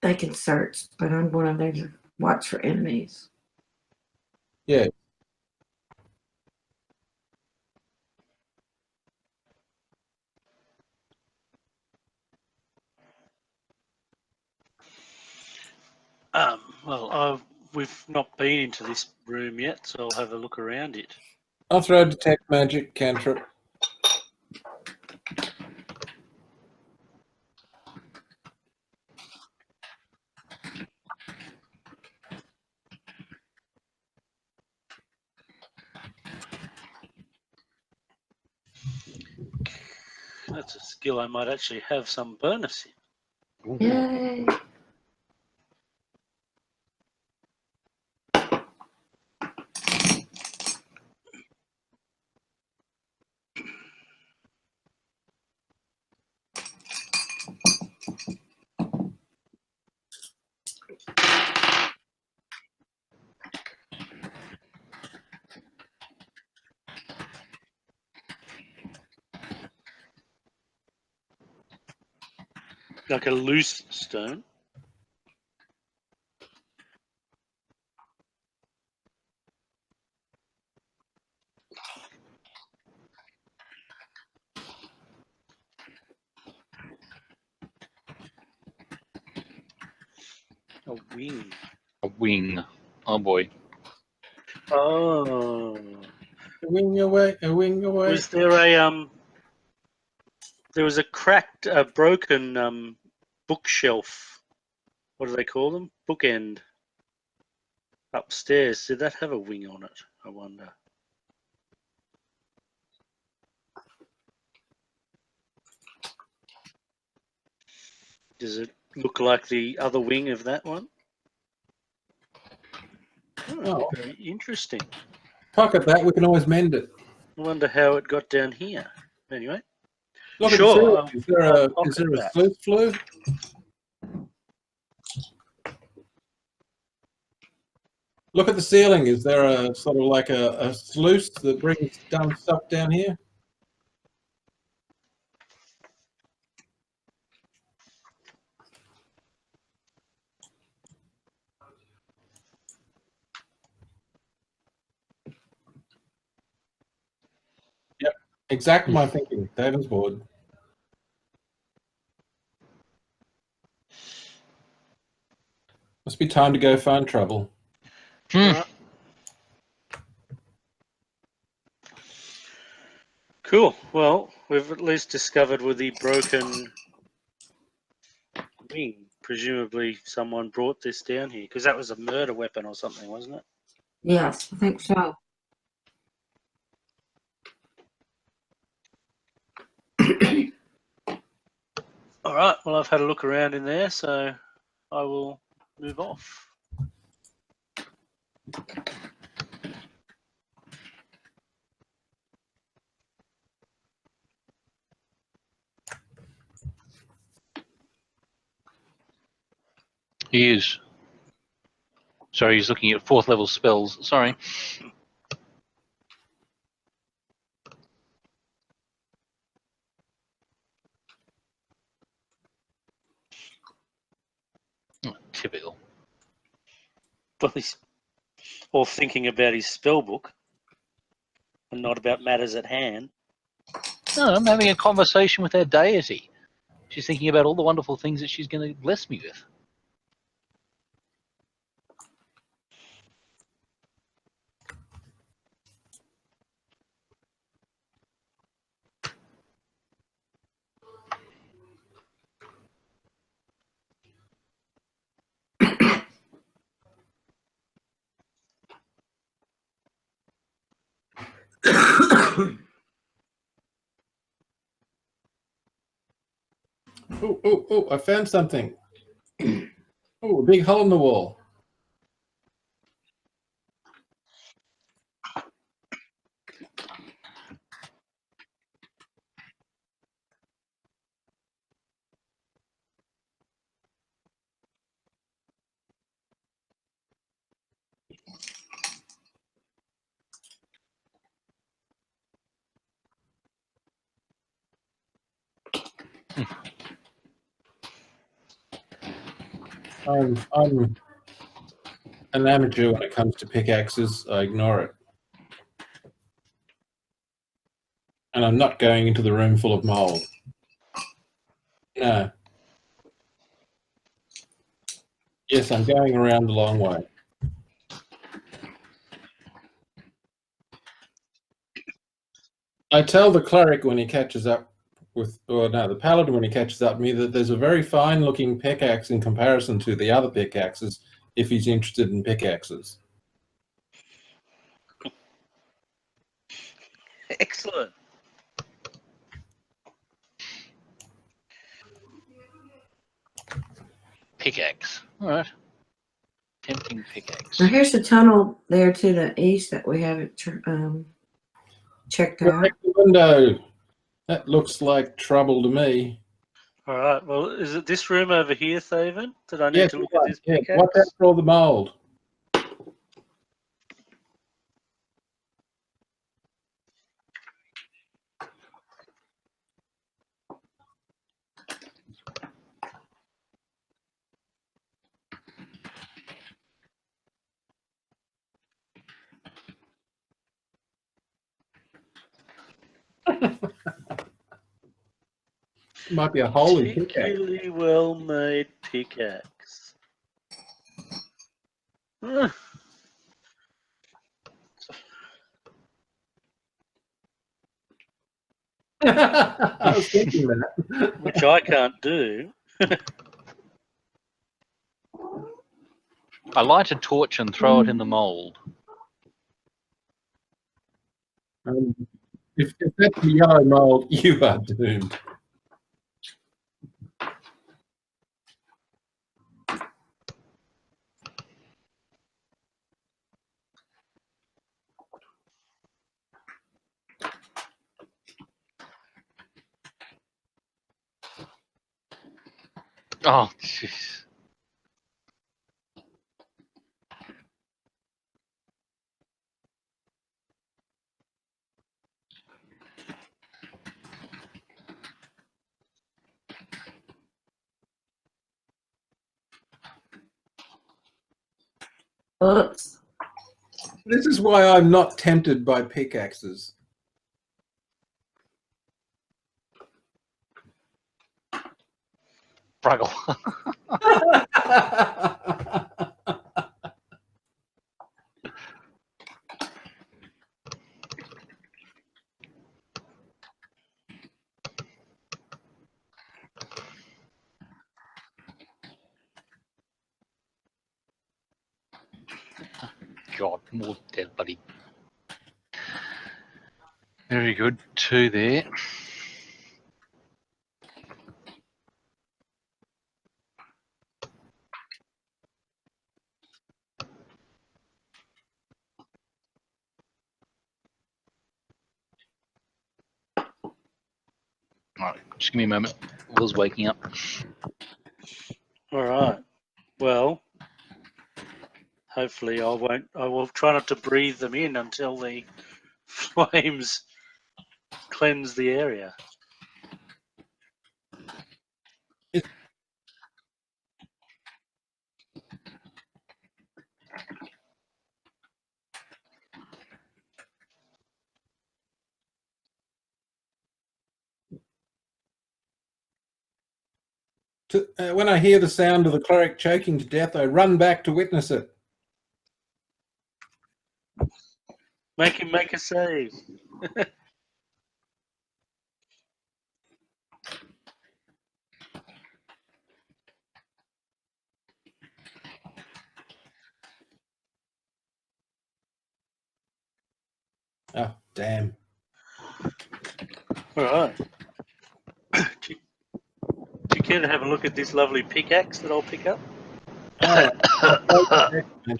They can search, but I'm going there to watch for enemies. yeah. well, we've not been into this room yet, so I'll have a look around it. I'll throw detect magic cantrip. That's a skill I might actually have some bonus in. Yay. Like a loose stone. A wing. A wing. Oh boy. Oh. A wing away, a wing away. Was there a there was a cracked, broken bookshelf. What do they call them? Bookend. Upstairs. Did that have a wing on it? I wonder. Does it look like the other wing of that one? Oh. Very interesting. Pocket that, we can always mend it. I wonder how it got down here. Anyway, Look Sure, at the ceiling. I'll Is pocket there a that. sluice flue? Look at the ceiling. Is there a sort of like a sluice that brings dumb stuff down here? Yep, exactly my thinking. David's board. Must be time to go find trouble. Right. Cool. Well, we've at least discovered where the broken wing. Presumably, someone brought this down here because that was a murder weapon or something, wasn't it? Yes, I think so. All right. Well, I've had a look around in there, so I will move off. He is. Sorry, he's looking at 4th level spells. Sorry. Oh, typical. Well, he's all thinking about his spell book and not about matters at hand. No, I'm having a conversation with our deity. She's thinking about all the wonderful things that she's going to bless me with. Oh, I found something. Oh, a big hole in the wall. I'm an amateur when it comes to pickaxes. I ignore it. And I'm not going into the room full of mold. No. Yes, I'm going around the long way. I tell the cleric when he catches up with, or no, the paladin when he catches up with me that there's a very fine-looking pickaxe in comparison to the other pickaxes if he's interested in pickaxes. Excellent. Pickaxe. All right. Tempting pickaxe. Now here's the tunnel there to the east that we haven't checked out. Check the window. That looks like trouble to me. All right. Well, is it this room over here, Thaven? Did I need Yes, to look at this yeah. pickaxe? Watch out for all the mold. Might be a hole in pickaxe. Particularly well-made pickaxe. I was thinking that. Which I can't do. I light a torch and throw it in the mold. If that's the yellow mold, you are doomed. Oh, jeez. Oops. This is why I'm not tempted by pickaxes. Bruggle. God, more dead buddy. Very good. 2 there. Alright, just give me a moment. Will's waking up. All right. Well, hopefully I won't. I will try not to breathe them in until the flames cleanse the area. When I hear the sound of the cleric choking to death, I run back to witness it. Make him make a save. Oh, damn. All right. Do you care to have a look at this lovely pickaxe that I'll pick up?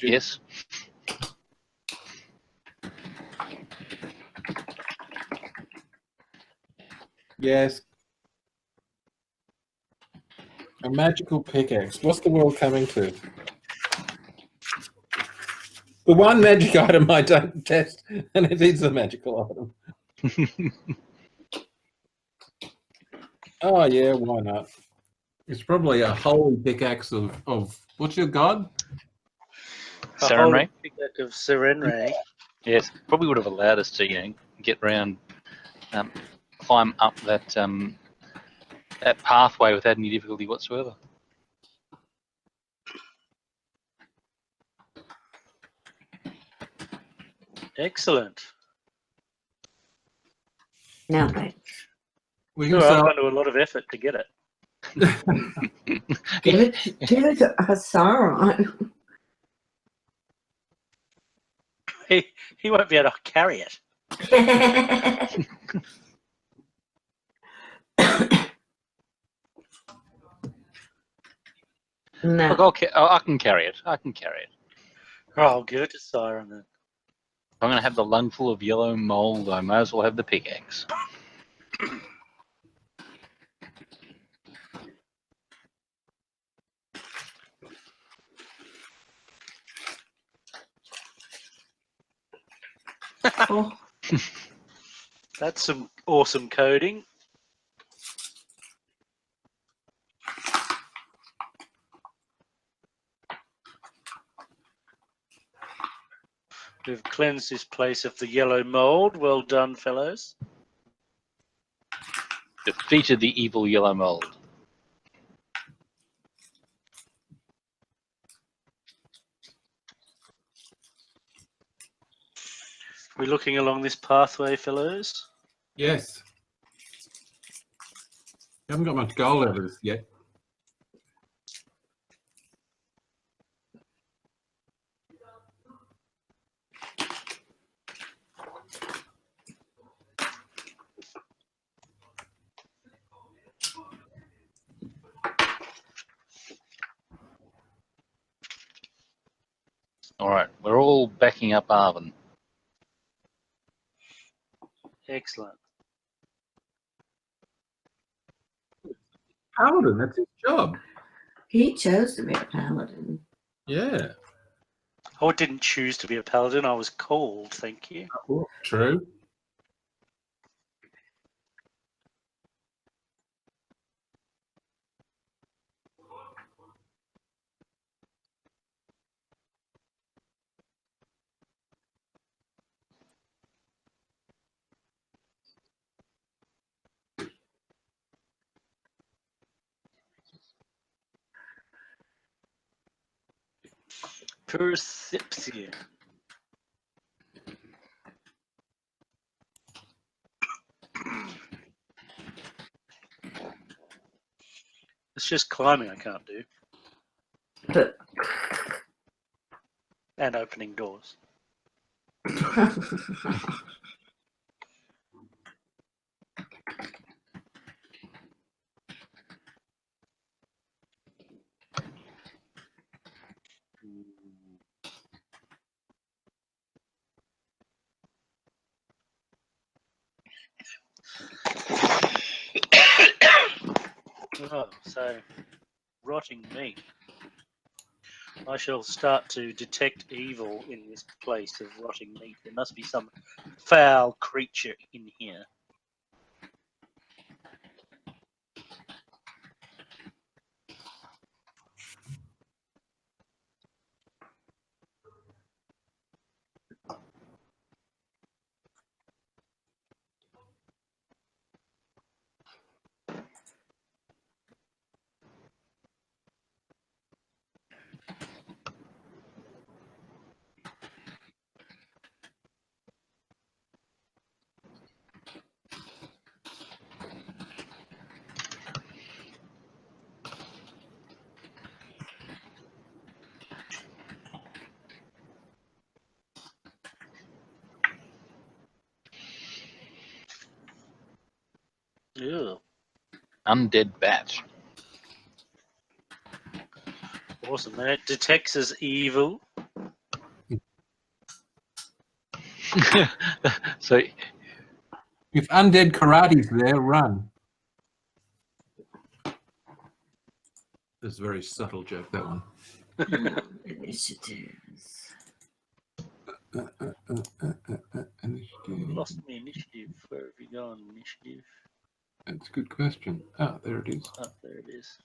Yes. Yes. A magical pickaxe. What's the world coming to? The one magic item I don't test, and it is a magical item. Oh, yeah, why not? It's probably a holy pickaxe of what's your god? A Saren whole Ray? pickaxe of Serenray. Yes. Probably would have allowed us to, get round, climb up that that pathway without any difficulty whatsoever. Excellent. Now, but We Sure, can I've sell. gone to a lot of effort to get it. give it to Sauron. He won't be able to carry it. No. Look, I can carry it. I can carry it. Oh, I'll give it to Siren then. I'm going to have the lungful of yellow mold. I may as well have the pickaxe. Oh, That's some awesome coding. We've cleansed this place of the yellow mold. Well done, fellows. Defeated the evil yellow mold. We're looking along this pathway, fellows. Yes. Haven't got much gold out of this yet. All right, we're all backing up Arvin. Excellent. Paladin, that's his job. he chose to be a paladin. Yeah. I didn't choose to be a paladin. I was called, thank you. True. Perception. It's just climbing I can't do. But and opening doors. Oh, so rotting meat. I shall start to detect evil in this place of rotting meat. There must be some foul creature in here. Ew. Undead bat. Awesome. And it detects as evil. So If undead karate's there, run. That's a very subtle joke, that one. Initiatives. Initiative. Lost me initiative. Where have you gone, initiative? That's a good question. Ah, there it is. Oh, there it is.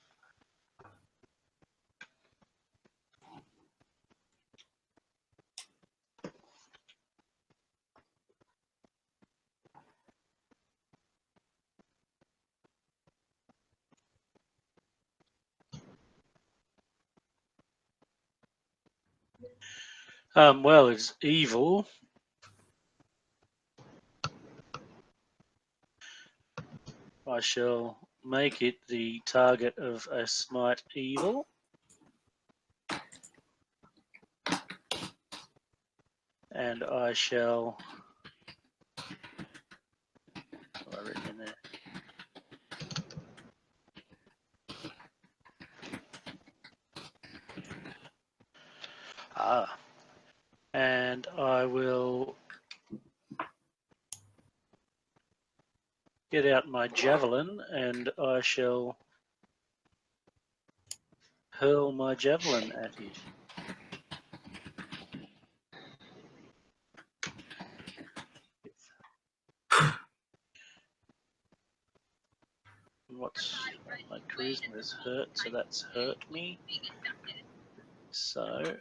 Well, it's evil. I shall make it the target of a smite evil. And I shall. What have I written in there? Ah. And I will get out my javelin and I shall hurl my javelin at it. What's my charisma's hurt, so that's hurt me. So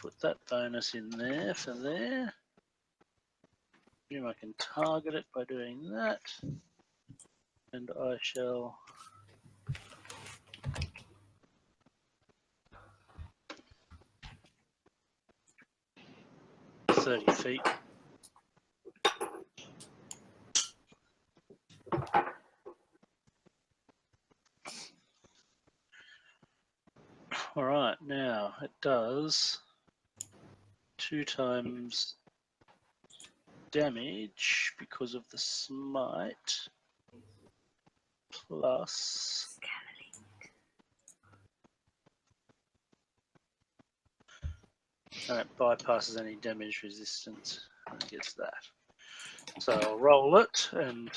put that bonus in there for there. I can target it by doing that. And I shall .30 feet. Alright, now it does 2 times damage because of the smite, plus and it bypasses any damage resistance and it gets that. So I'll roll it and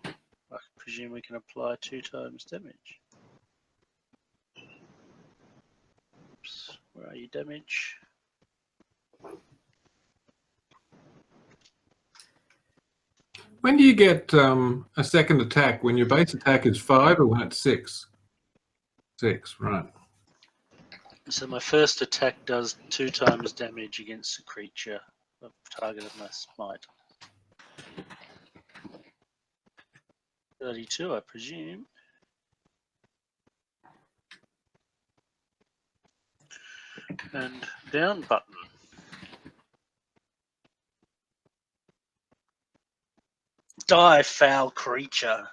I presume we can apply 2 times damage. Oops, where are you, damage? When do you get a second attack? When your base attack is 5 or when it's 6? 6, right. So my first attack does 2 times damage against a creature of target of my smite. 32, I presume. And down button. Die, foul creature.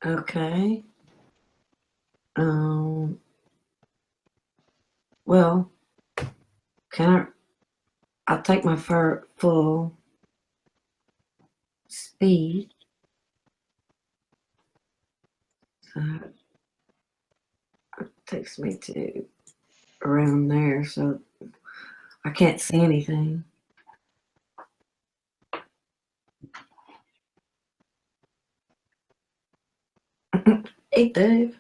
Okay. Well, I'll take my full speed. So it takes me to around there, so I can't see anything. Hey, Dave.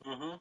Mm-hmm.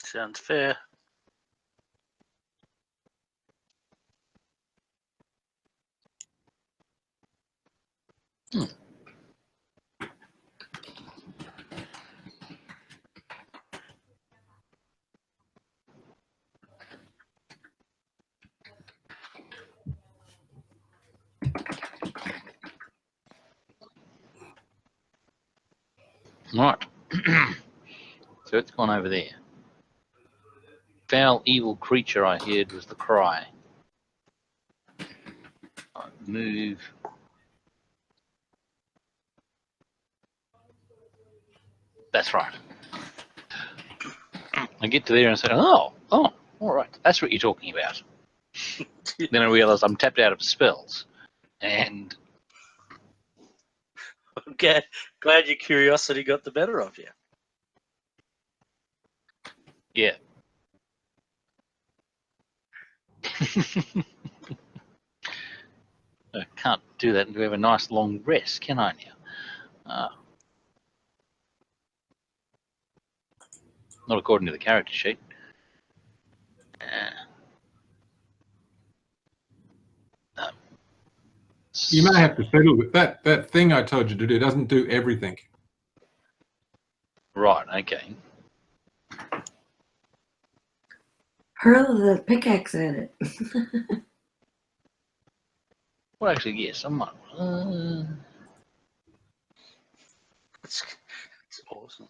Sounds fair. Right. So it's gone over there. Foul, evil creature I heard was the cry. Move. That's right. I get to there and say, oh, all right, that's what you're talking about. Then I realise I'm tapped out of spells, and Okay, glad your curiosity got the better of you. yeah. I can't do that and have a nice long rest, can I now? Not according to the character sheet. You may have to settle with that. That thing I told you to do doesn't do everything. Right, okay. Hurl the pickaxe at it. Well, actually, yes, I might. It's awesome.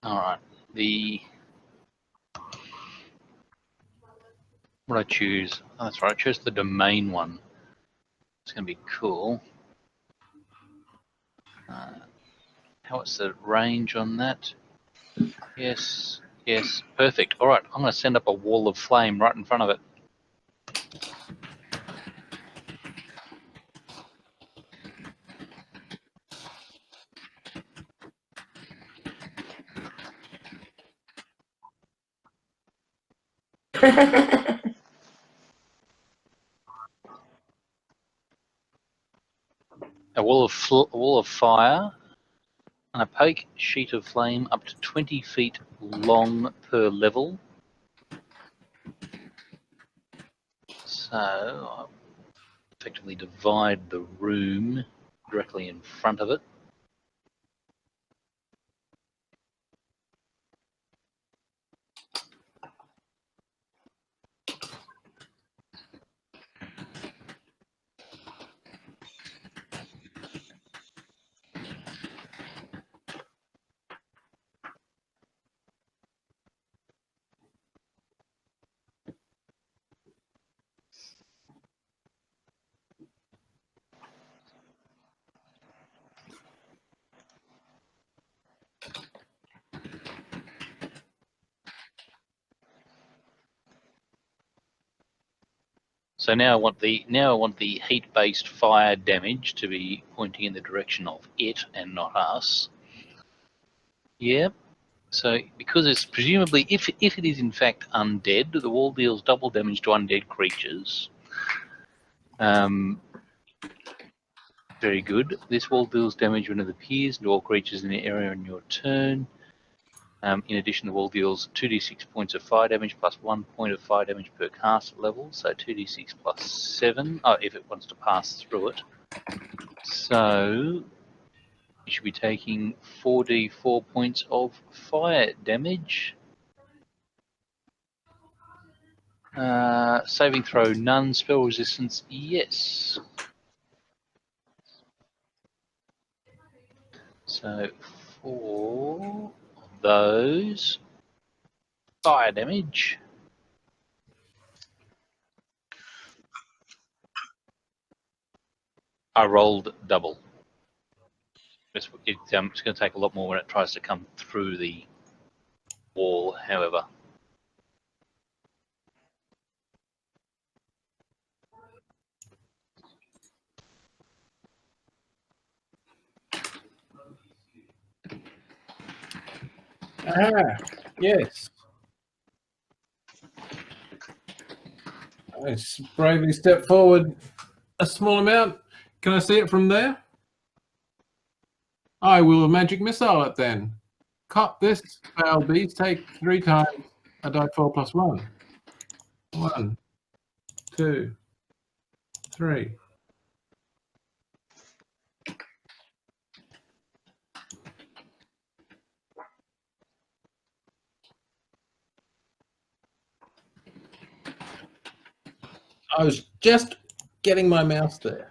All right. What I choose? Oh, that's right. I chose the domain one. It's going to be cool. What's the range on that? Yes, perfect. All right, I'm going to send up a wall of flame right in front of it. A wall of fire, an opaque sheet of flame up to 20 feet long per level. So I'll effectively divide the room directly in front of it. So now I want the heat-based fire damage to be pointing in the direction of it and not us. Yep. So because it's presumably, if it is in fact undead, the wall deals double damage to undead creatures. Very good. This wall deals damage when it appears to all creatures in the area on your turn. In addition, the wall deals 2d6 points of fire damage plus 1 point of fire damage per cast level, so 2d6 plus 7, if it wants to pass through it. So you should be taking 4d4 points of fire damage. Saving throw, none. Spell resistance, yes. So 4 of those. Fire damage. I rolled double. It's going to take a lot more when it tries to come through the wall, however. Ah, yes. I bravely step forward a small amount. Can I see it from there? I will magic missile it then. Cut this foul beast. Take 3 times a die 4 plus 1. 1, 2, 3. I was just getting my mouse there.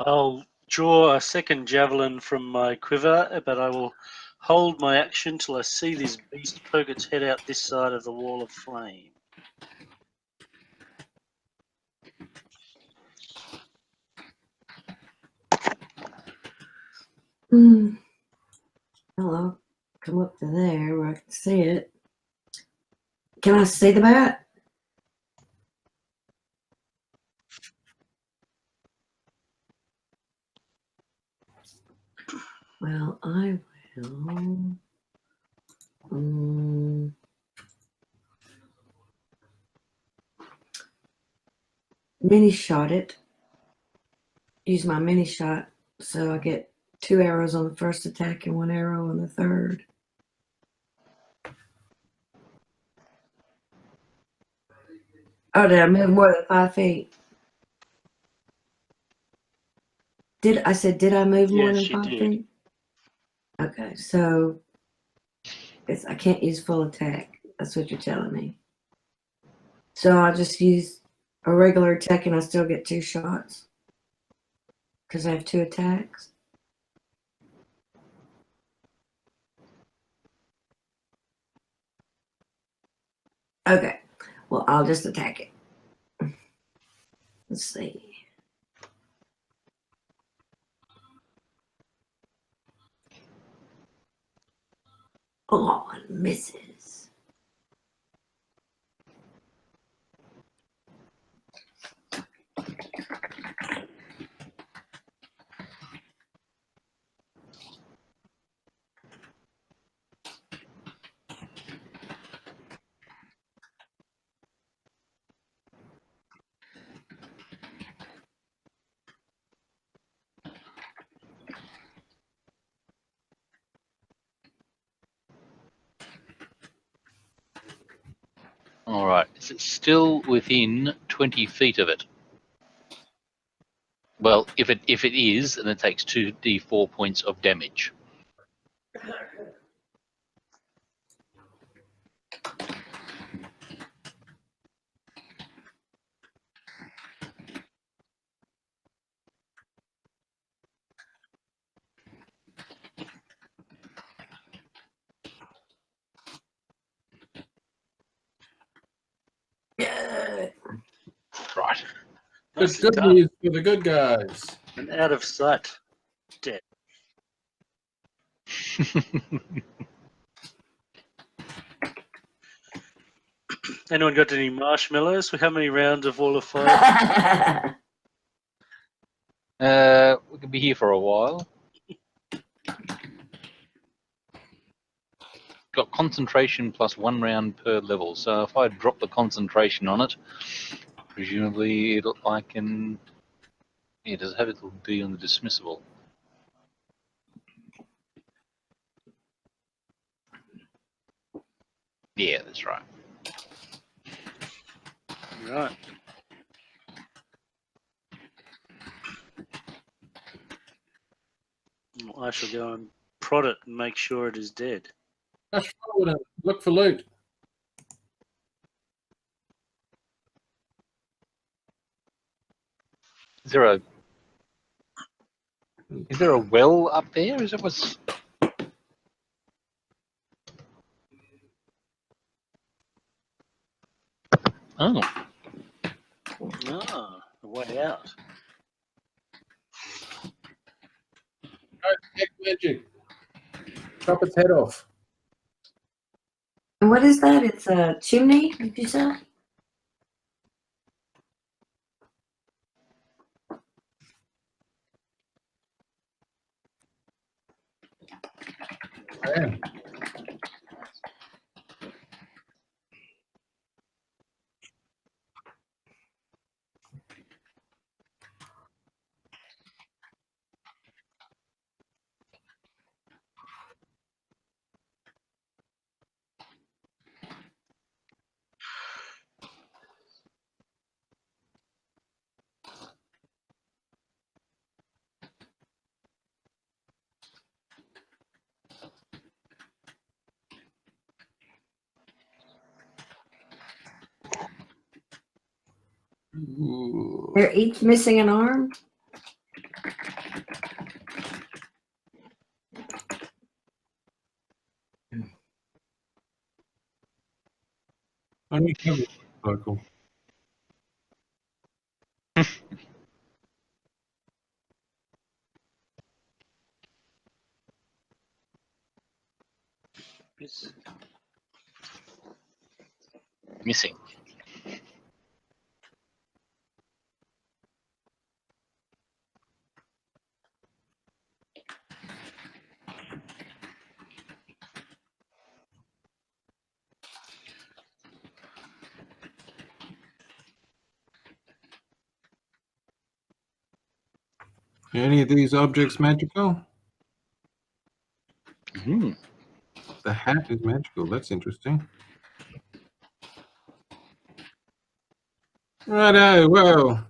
I'll draw a second javelin from my quiver, but I will hold my action till I see this beast poke its head out this side of the wall of flame. Hello. Come up to there where I can see it. Can I see the bat? Well, I will. Mini shot it. Use my mini shot so I get 2 arrows on the first attack and 1 arrow on the third. Oh, did I move more than 5 feet? Did I move more than Yes, you 5 did. feet? Okay, so I can't use full attack. That's what you're telling me. So I'll just use a regular attack and I still get 2 shots because I have 2 attacks. Okay, well, I'll just attack it. Let's see. Oh, it misses. All right. Is it still within 20 feet of it? Well, if it is, then it takes 2d4 points of damage. Yeah. Right. It's Nicely good done. news for the good guys. And out of sight. Dead. Anyone got any marshmallows? How many rounds of Wall of Fire? We could be here for a while. Got concentration plus 1 round per level. So if I drop the concentration on it, presumably I can. Yeah, does it have it be on the dismissible? Yeah, that's right. Right. Well, I shall go and prod it and make sure it is dead. Dash forward and look for loot. Is there a well up there? Is it what's? Oh, Ah, the way out. Heck magic. Chop its head off. And what is that? It's a chimney, did you say? Yeah. Ooh. They're each missing an arm? Only cover cycle. Yes. missing. Are any of these objects magical? Mm. The hat is magical. That's interesting. Righto. Well,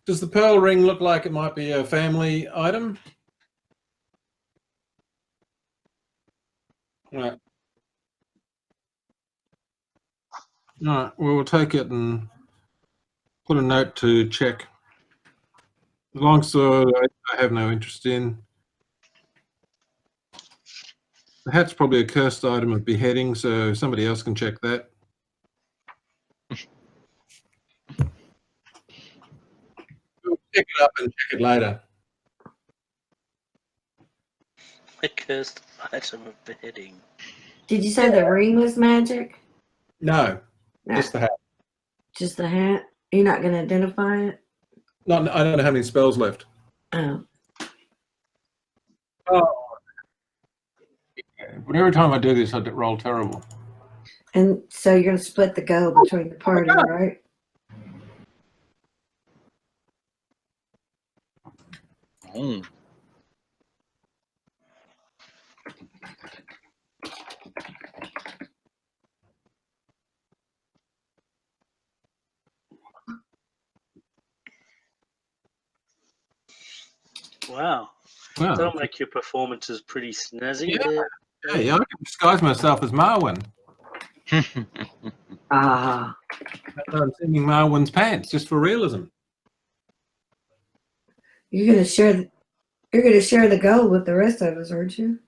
does the pearl ring look like it might be a family item? Right. All right. Well, we'll take it and put a note to check. Longsword, I have no interest in. The hat's probably a cursed item of beheading, so somebody else can check that. We'll pick it up and check it later. A cursed item of beheading. Did you say the ring was magic? No, No, just the hat. just the hat? You're not going to identify it? Not, I don't know how many spells left. Oh. Oh. But every time I do this, I roll terrible. And so you're going to split the gold between the party, right? Mm. Wow. Wow. That'll make your performances pretty snazzy. Yeah. Yeah, I can disguise myself as Marwyn. Ah. I'm singing Marwyn's pants just for realism. You're going to share the gold with the rest of us, aren't you?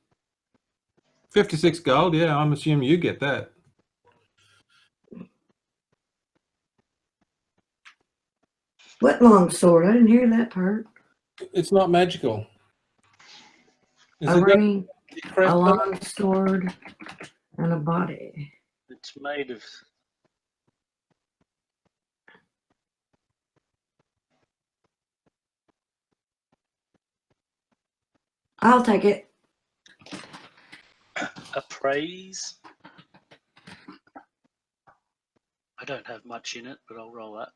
56 gold, yeah, I'm assuming you get that. What long sword? I didn't hear that part. It's not magical. Is A it got ring, the crest a on it? long sword, and a body. It's made of I'll take it. Appraise. I don't have much in it, but I'll roll that.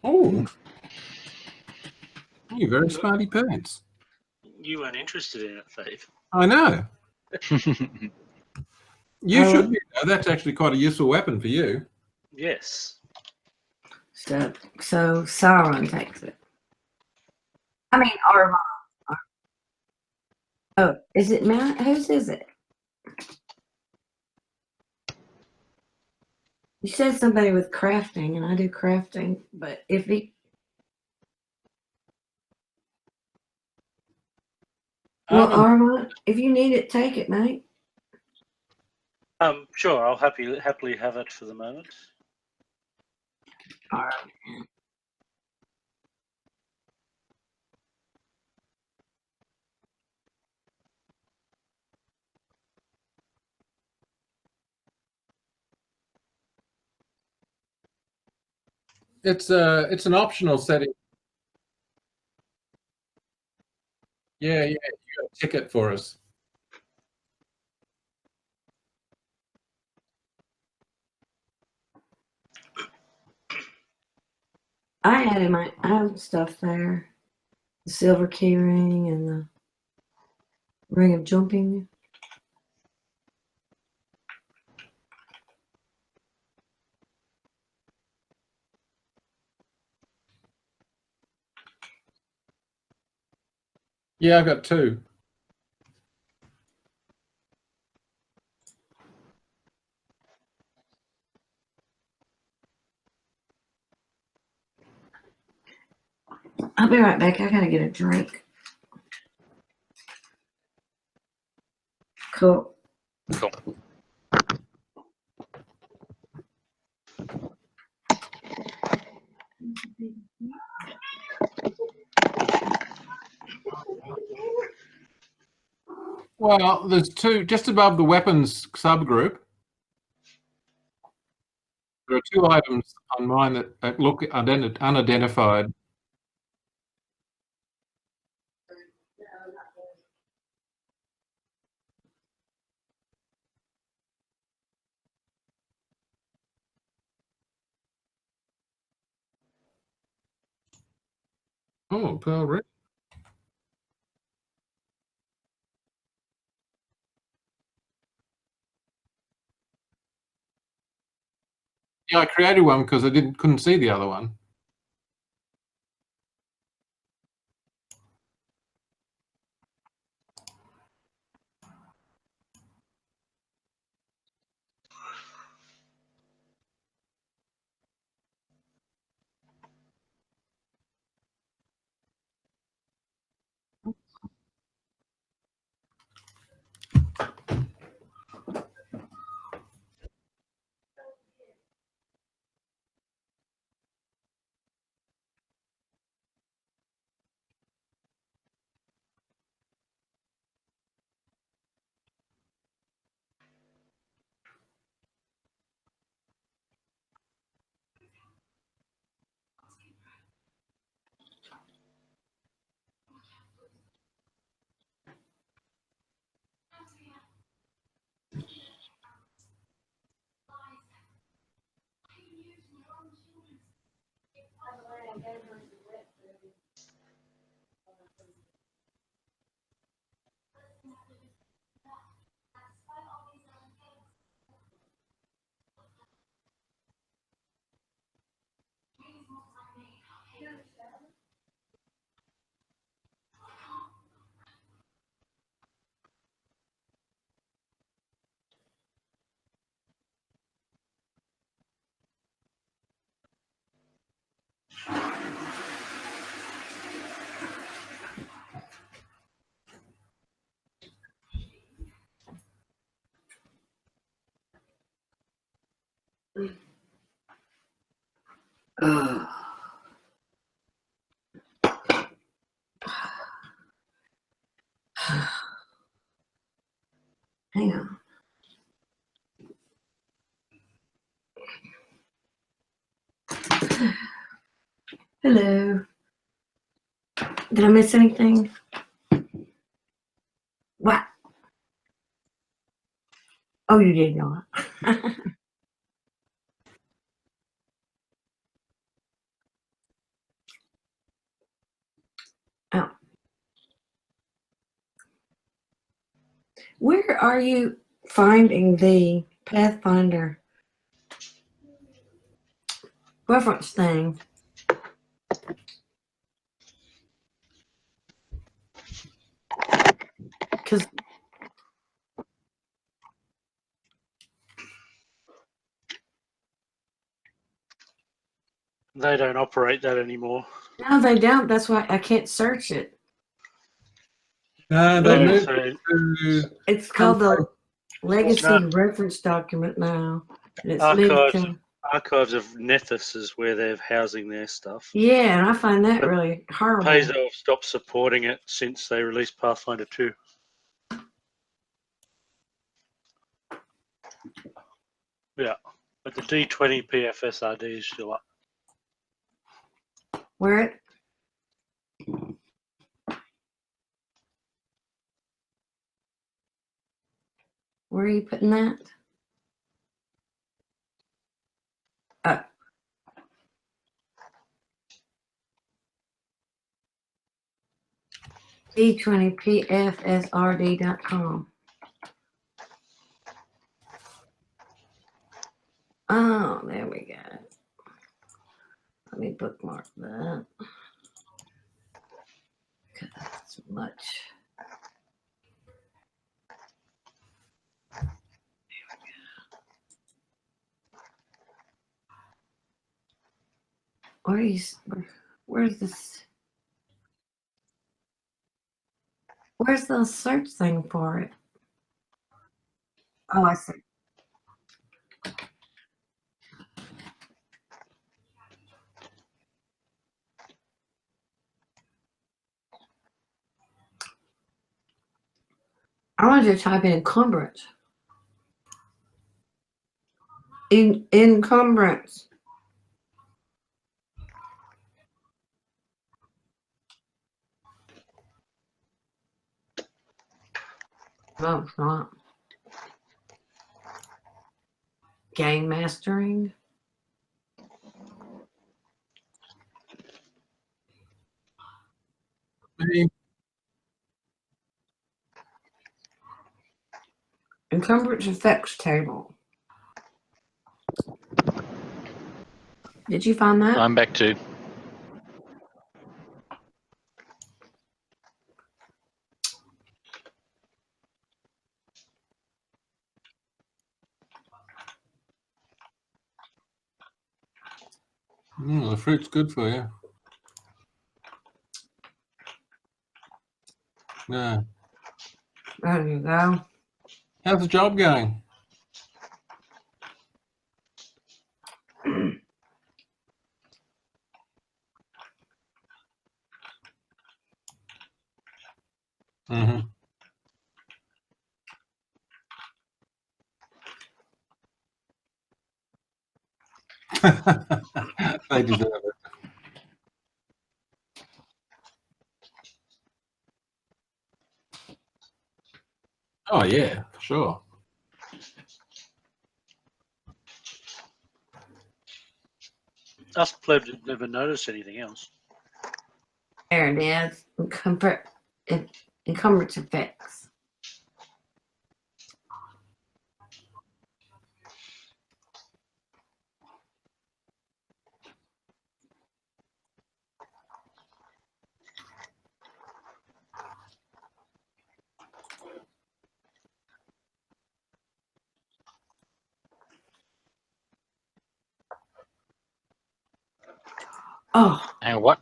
Oh, you very smarty pants. You weren't interested in it, Faith. I know. You Oh. should be. Though. That's actually quite a useful weapon for you. Yes. So Sauron takes it. I mean, Arvon. Oh, is it Matt? Whose is it? You said somebody with crafting, and I do crafting, but if he. Well, Arvon, if you need it, take it, mate. Sure. I'll happily have it for the moment. All right. It's an optional setting. Yeah, you got a ticket for us. I have stuff there. The silver key ring and the ring of jumping. Yeah, I've got 2. I'll be right back. I gotta get a drink. Cool. Cool. Well, there's 2 just above the weapons subgroup. There are 2 items on mine that look unidentified. Oh, pearl ring. Yeah, I created one because I couldn't see the other one. Hang on. Hello. Did I miss anything? What? Oh, you did not. Oh. Where are you finding the Pathfinder reference thing? Because They don't operate that anymore. no, they don't. That's why I can't search it. No, they Yeah. moved So to It's called the Legacy No. Reference Document now. And it's moved to, Archives of Nethys is where they're housing their stuff. yeah, and I find that But really horrible. Paizo have stopped supporting it since they released Pathfinder 2. Yeah, but the D20 PFSRD is still up. Where it? Where are you putting that? Oh. D20pfsrd.com. Oh, there we go. Let me bookmark that. Because that's much. Where's this? Where's the search thing for it? Oh, I see. I wanted to type in encumbrance. Encumbrance. No, it's not. Game mastering. me. Encumbrance effects table. Did you find that? I'm back to. The fruit's good for you. Yeah. There you go. How's the job going? Mm-hmm. They deserve it. Oh yeah, sure. Us plebs have never noticed anything else. There it is. Encumbrance effects. Oh, And what?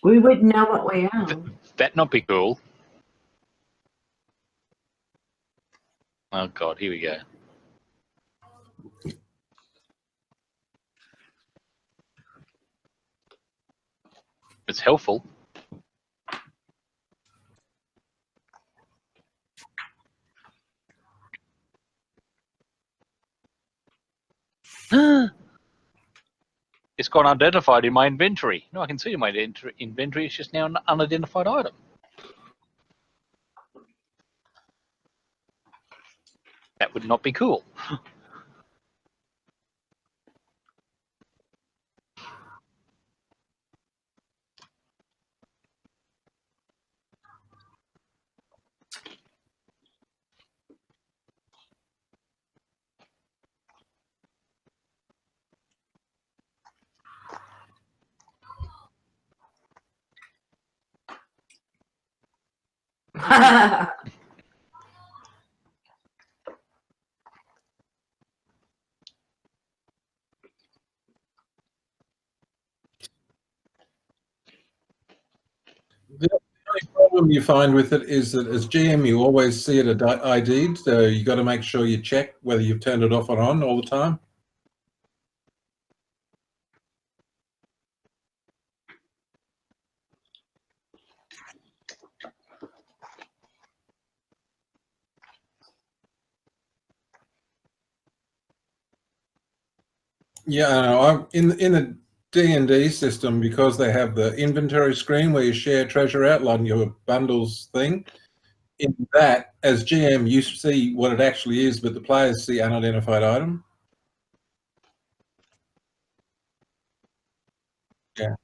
we wouldn't know what we own. That not be cool. Oh God, here we go. It's helpful. it's got unidentified in my inventory. No, I can see in my inventory. It's just now an unidentified item. That would not be cool. The only problem you find with it is that as GM, you always see it ID'd, so you got to make sure you check whether you've turned it off or on all the time. Yeah, I'm in the D&D system, because they have the inventory screen where you share treasure out, like your bundles thing. In that, as GM, you see what it actually is, but the players see unidentified item. Yeah.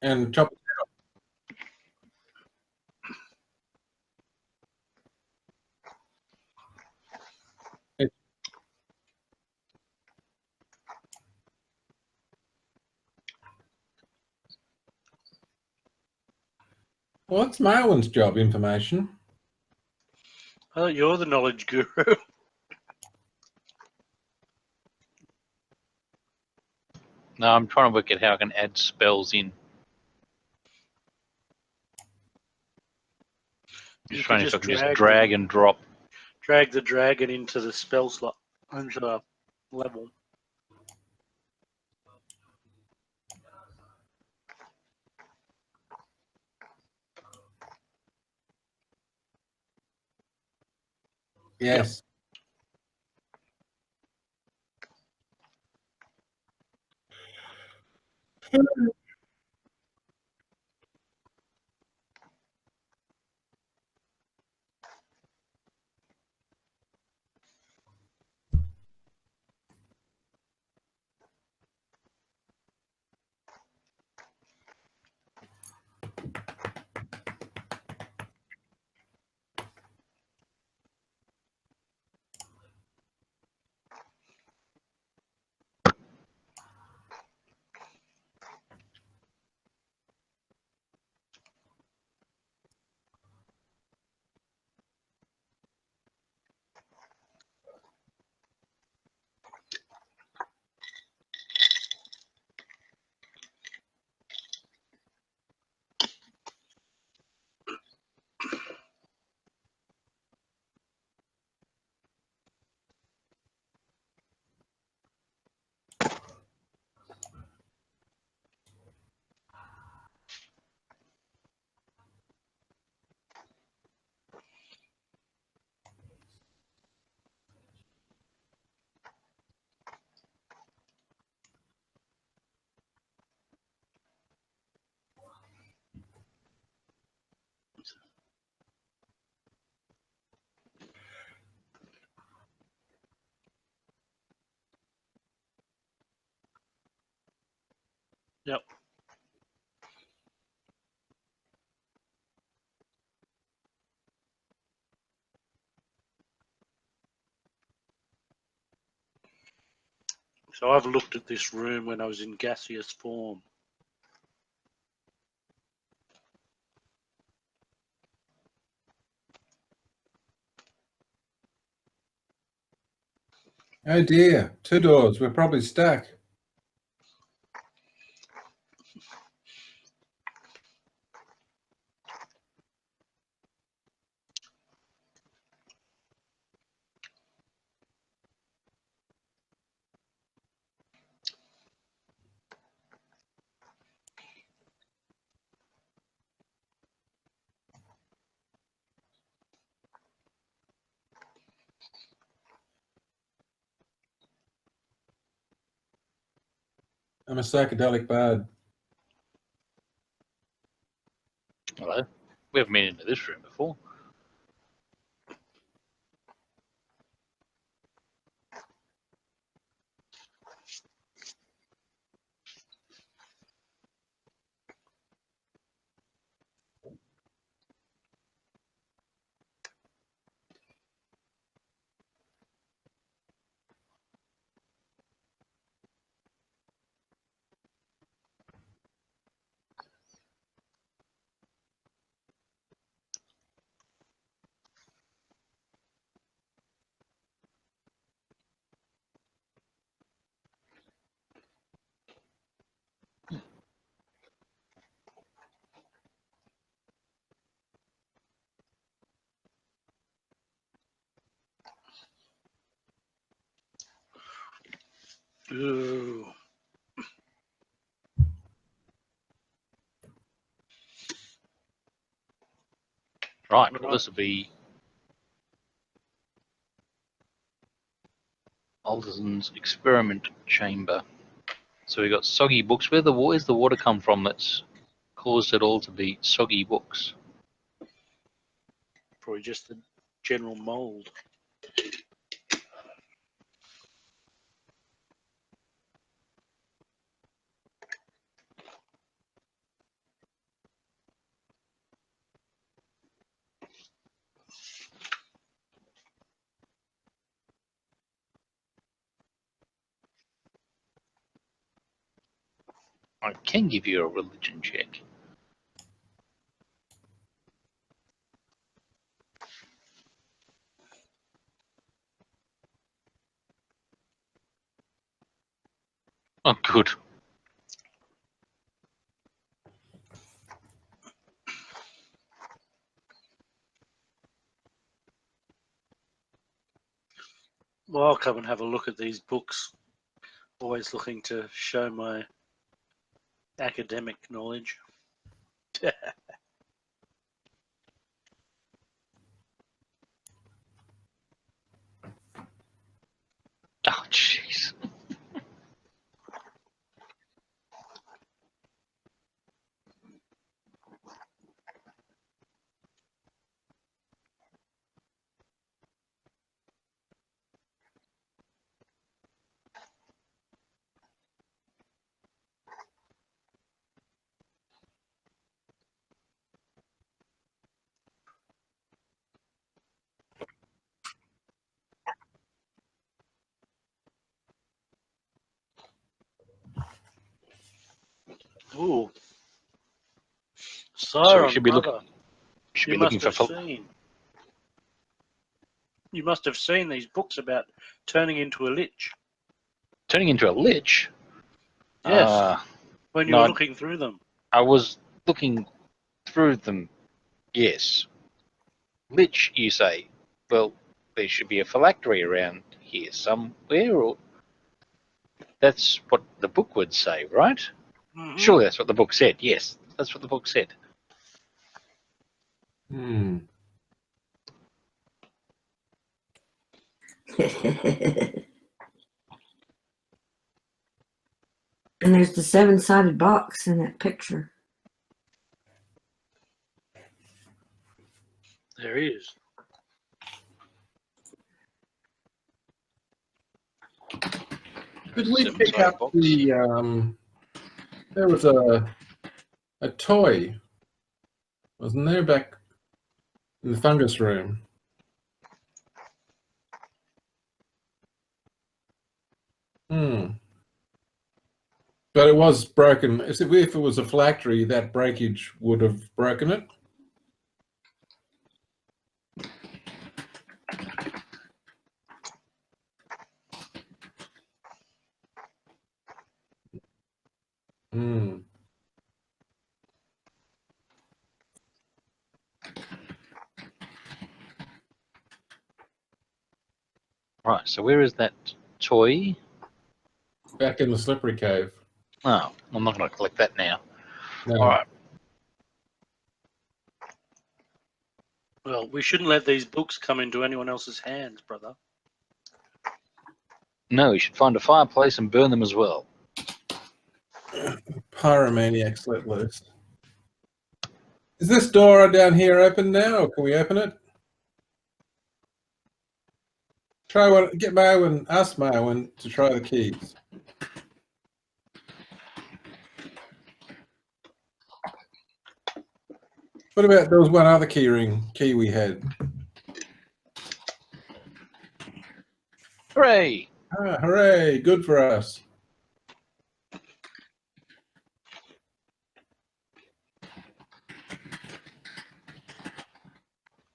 And top. What's Marwin's job? Information. Oh, you're the knowledge guru. No, I'm trying to work out how I can add spells in. Just trying to just drag and drop. Drag the dragon into the spell slot, into the level. Yes. Yep. So I've looked at this room when I was in gaseous form. Oh dear, 2 doors. We're probably stuck. I'm a psychedelic bard. Hello. We haven't been into this room before. Ooh. Right, well, this will be Alderson's experiment chamber. So we've got soggy books. Where's the water come from that's caused it all to be soggy books? Probably just the general mold. I can give you a religion check. Oh, good. Well, I'll come and have a look at these books. Always looking to show my academic knowledge. Oh, jeez. Ooh. So we Siren, should be brother, Should you be looking must for. have seen. You must have seen these books about turning into a lich. Turning into a lich. Yes. When you no, were looking through them. I was looking through them. Yes. Lich, you say? Well, there should be a phylactery around here somewhere, or that's what the book would say, right? Mhm. Surely that's what the book said. Yes, that's what the book said. Hmm. And there's the 7-sided box in that picture. There he is. Did we Seven pick sided up box. the there was a toy, wasn't there, back in the fungus room? Hmm. But it was broken. If it was a phylactery, that breakage would have broken it. Hmm. Right, so where is that toy? Back in the slippery cave. Oh, I'm not going to collect that now. No. All right. Well, we shouldn't let these books come into anyone else's hands, brother. No, you should find a fireplace and burn them as well. Pyromaniacs let loose. Is this door down here open now, or can we open it? Try one. Get Mayo and ask Mayo to try the keys. What about there was one other key we had? Hooray! Ah, hooray! Good for us.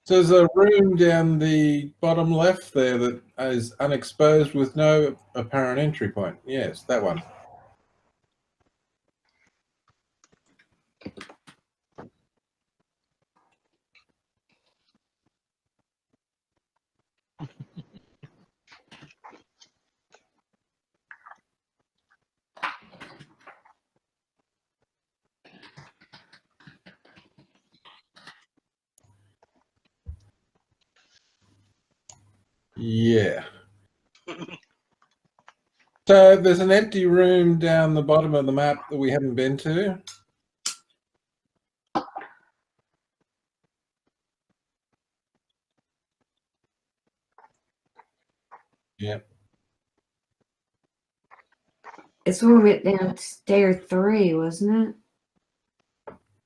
So there's a room down the bottom left there that is unexposed with no apparent entry point. Yes, that one. Yeah. So there's an empty room down the bottom of the map that we haven't been to. Yeah. It's when we went down stair 3, wasn't it?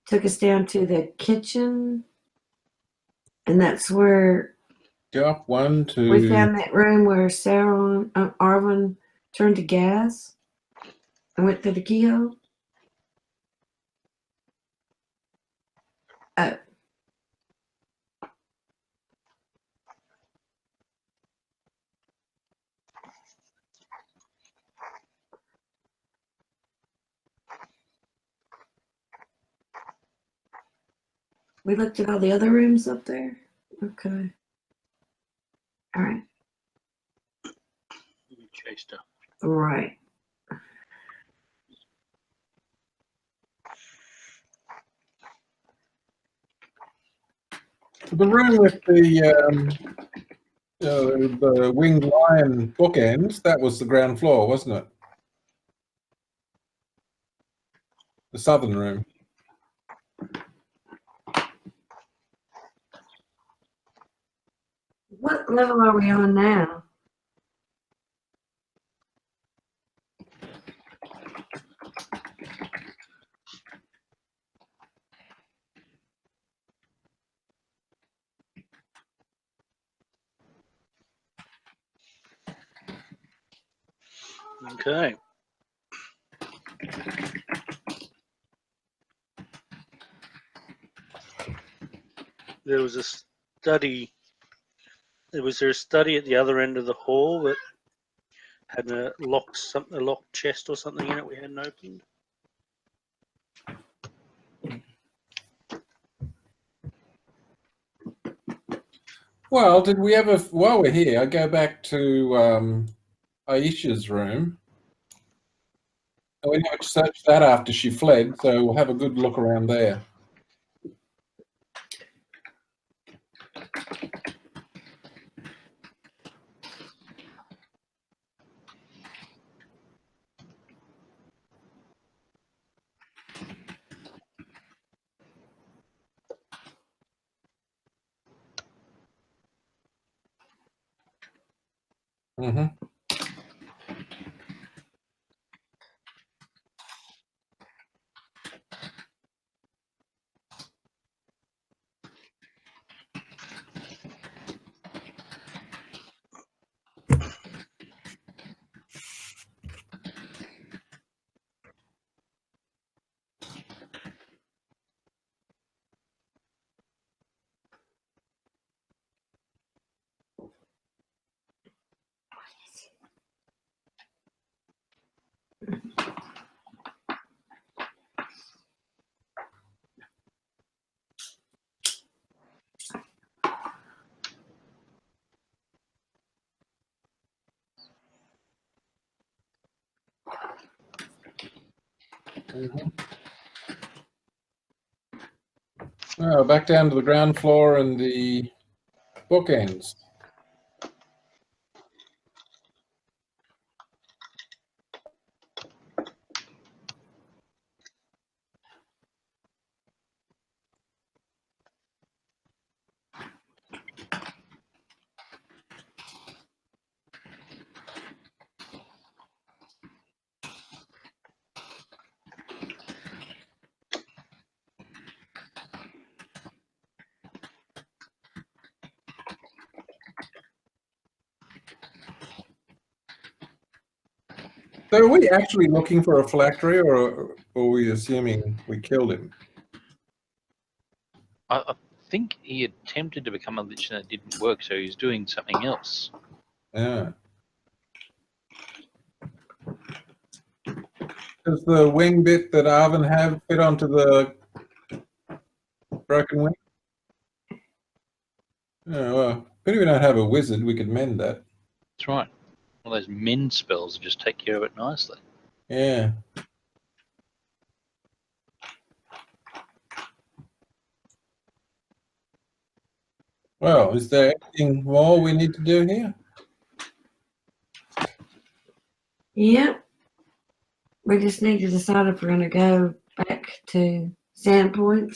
Took us down to the kitchen. And that's where Go up 1, 2. we found that room where Sarah and Arvin turned to gas and went through the keyhole. Oh. We looked at all the other rooms up there. Okay. All right. Chased her. Right. The room with the winged lion bookends, that was the ground floor, wasn't it? The southern room. What level are we on now? Okay. There was a study. Was there a study at the other end of the hall that had a locked chest or something in it we hadn't opened? Well, did we ever, while we're here, I go back to Aisha's room. And we never searched that after she fled, so we'll have a good look around there. Mm-hmm. Oh, back down to the ground floor and the bookends. So are we actually looking for a phylactery, or are we assuming we killed him? I think he attempted to become a lich and it didn't work, so he's doing something else. Yeah. Does the wing bit that Arvin have fit onto the broken wing? Oh, well, but if we don't have a wizard, we could mend that. That's right. One of those mend spells will just take care of it nicely. Yeah. Well, is there anything more we need to do here? Yep. We just need to decide if we're going to go back to Sandy Point,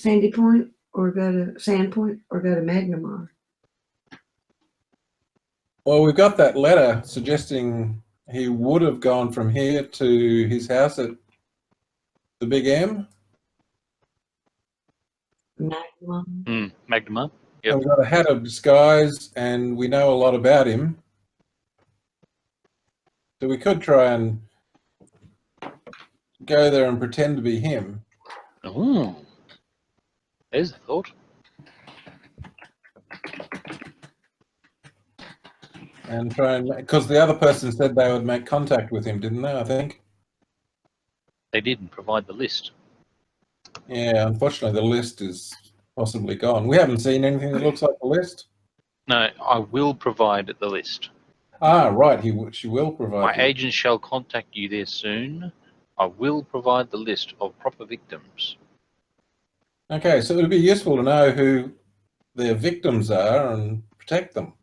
or go to Sandpoint, or go to Magnamar. Well, we've got that letter suggesting he would have gone from here to his house at the Big M. Magnamar. Magma. Yep. And we've got a hat of disguise, and we know a lot about him. So we could try and go there and pretend to be him. Oh, there's a thought. And try and, because the other person said they would make contact with him, didn't they? I think. They didn't provide the list. Yeah, unfortunately, the list is possibly gone. We haven't seen anything that looks like the list. No, I will provide the list. Ah, right. She will My provide. agent shall contact you there soon. I will provide the list of proper victims. Okay, so it would be useful to know who their victims are and protect them.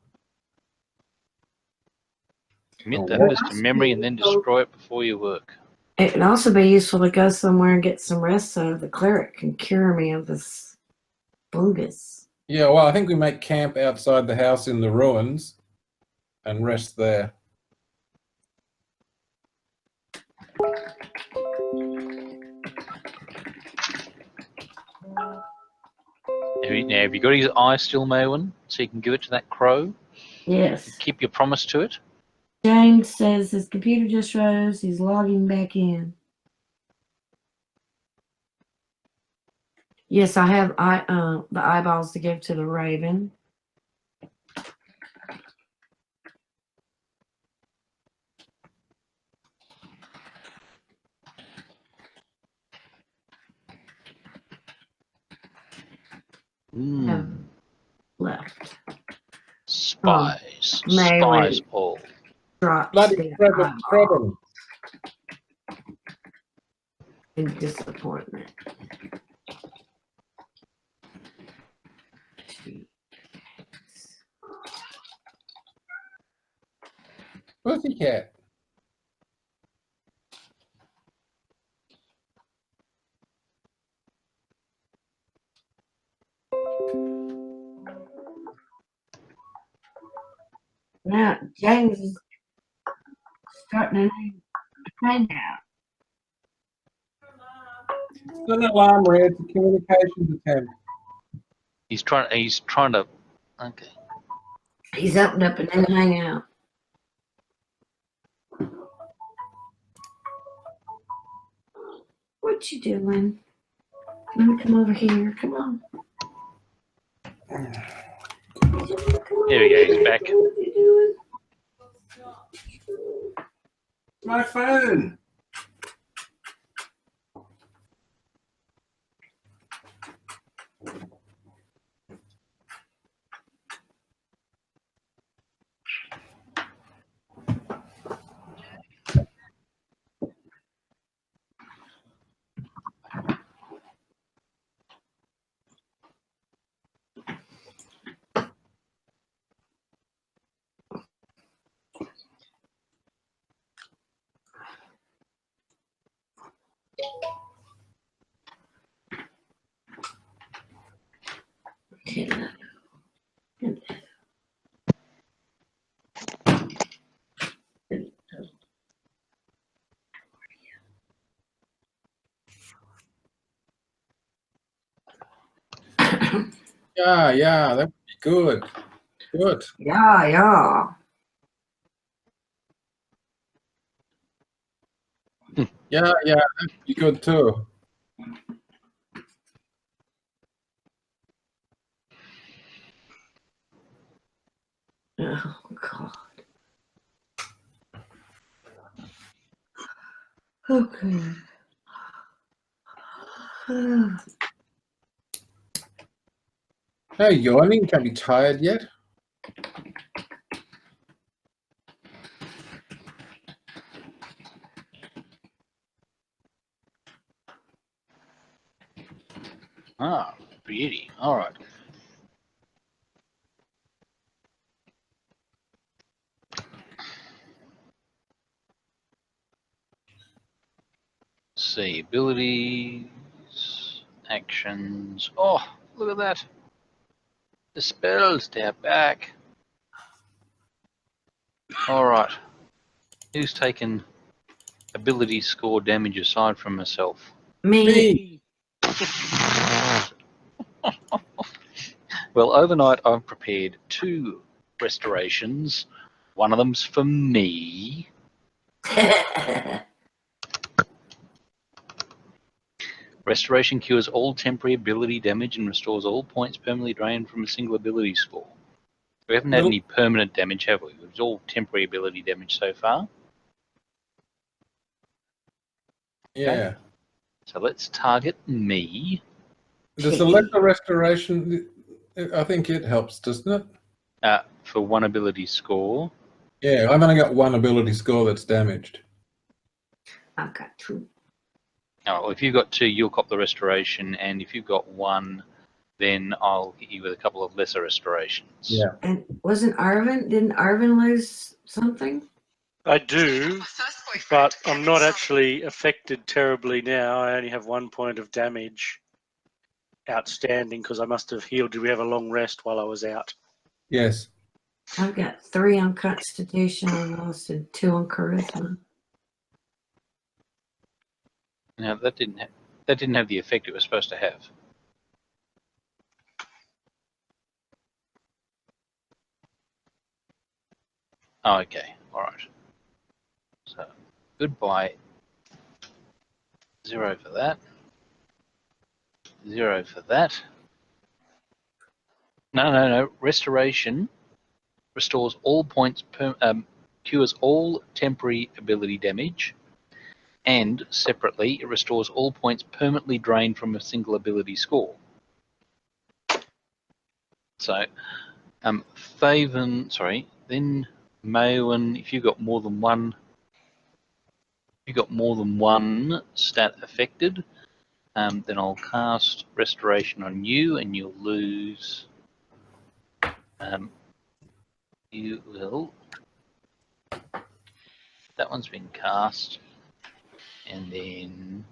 Commit Oh, that what? list to memory and then destroy it before you work. It can also be useful to go somewhere and get some rest so the cleric can cure me of this fungus. Yeah, well, I think we make camp outside the house in the ruins and rest there. Now, have you got his eye still, Maywin, so you can give it to that crow? Yes. Keep your promise to it? James says his computer just rose. He's logging back in. Yes, I have the eyeballs to give to the raven. Left. Spies. Maywin. Spies all. Drops Bloody the Trevor, eyeball in disappointment. Pussycat. Now, James is starting a hangout. It's an alarm red. It's a communications attempt. He's trying to. Okay. He's opened up a new hangout. What you doing? Let me come over here. Come on. There we go. He's back. What you doing? My phone. Yeah, that would be good. Good. Yeah. Yeah, that'd be good too. Oh, God. Okay. Hey, yawning, can't be tired yet. Ah, beauty. All right. See, abilities, actions. Oh, look at that. The spells down back. All right. Who's taken ability score damage aside from myself? Me. Well, overnight I've prepared 2 restorations. One of them's for me. Restoration cures all temporary ability damage and restores all points permanently drained from a single ability score. We haven't had Nope. any permanent damage, have we? It's all temporary ability damage so far. Yeah. So let's target me. The selector restoration, I think it helps, doesn't it? For 1 ability score. Yeah, I've only got 1 ability score that's damaged. I've got 2. Oh, well, if you've got 2, you'll cop the restoration, and if you've got 1, then I'll hit you with a couple of lesser restorations. Yeah. And didn't Arvin lose something? I do, but I'm not actually affected terribly now. I only have 1 point of damage outstanding because I must have healed. Did we have a long rest while I was out? Yes. I've got 3 on Constitution almost and 2 on Charisma. Now that didn't have the effect it was supposed to have. Oh, okay, all right. So goodbye. 0 for that. 0 for that. No. Restoration restores all points, cures all temporary ability damage, and separately, it restores all points permanently drained from a single ability score. So, Thaven, then Maewyn, if you've got more than one stat affected, then I'll cast Restoration on you, and you'll lose. You will. That one's been cast, and then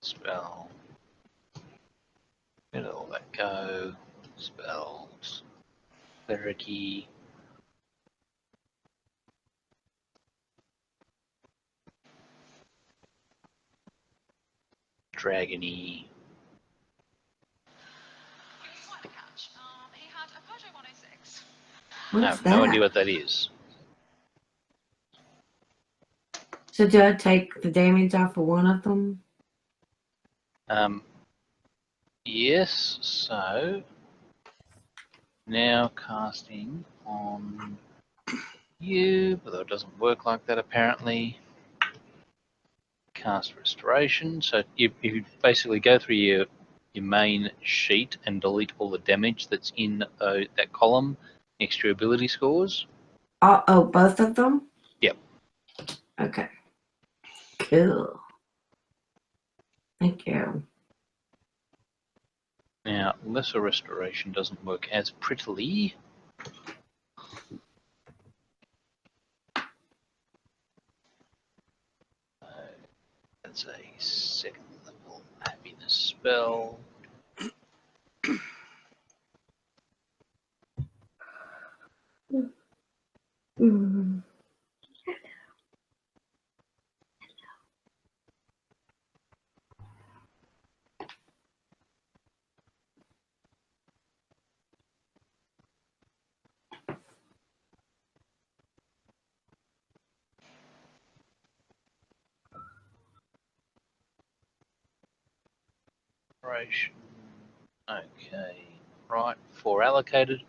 spell. Where did all that go? Spells. Clericy. Dragony. I What's have that? no idea what that is. So do I take the damage off of one of them? Yes, so now casting on you, but it doesn't work like that apparently. Cast Restoration. So you basically go through your main sheet and delete all the damage that's in that column next to your ability scores. Oh, both of them? Yep. Okay. Cool. Thank you. Now, Lesser Restoration doesn't work as prettily. That's a 2nd level happiness spell. Mm. restoration. Okay, right, 4 allocated.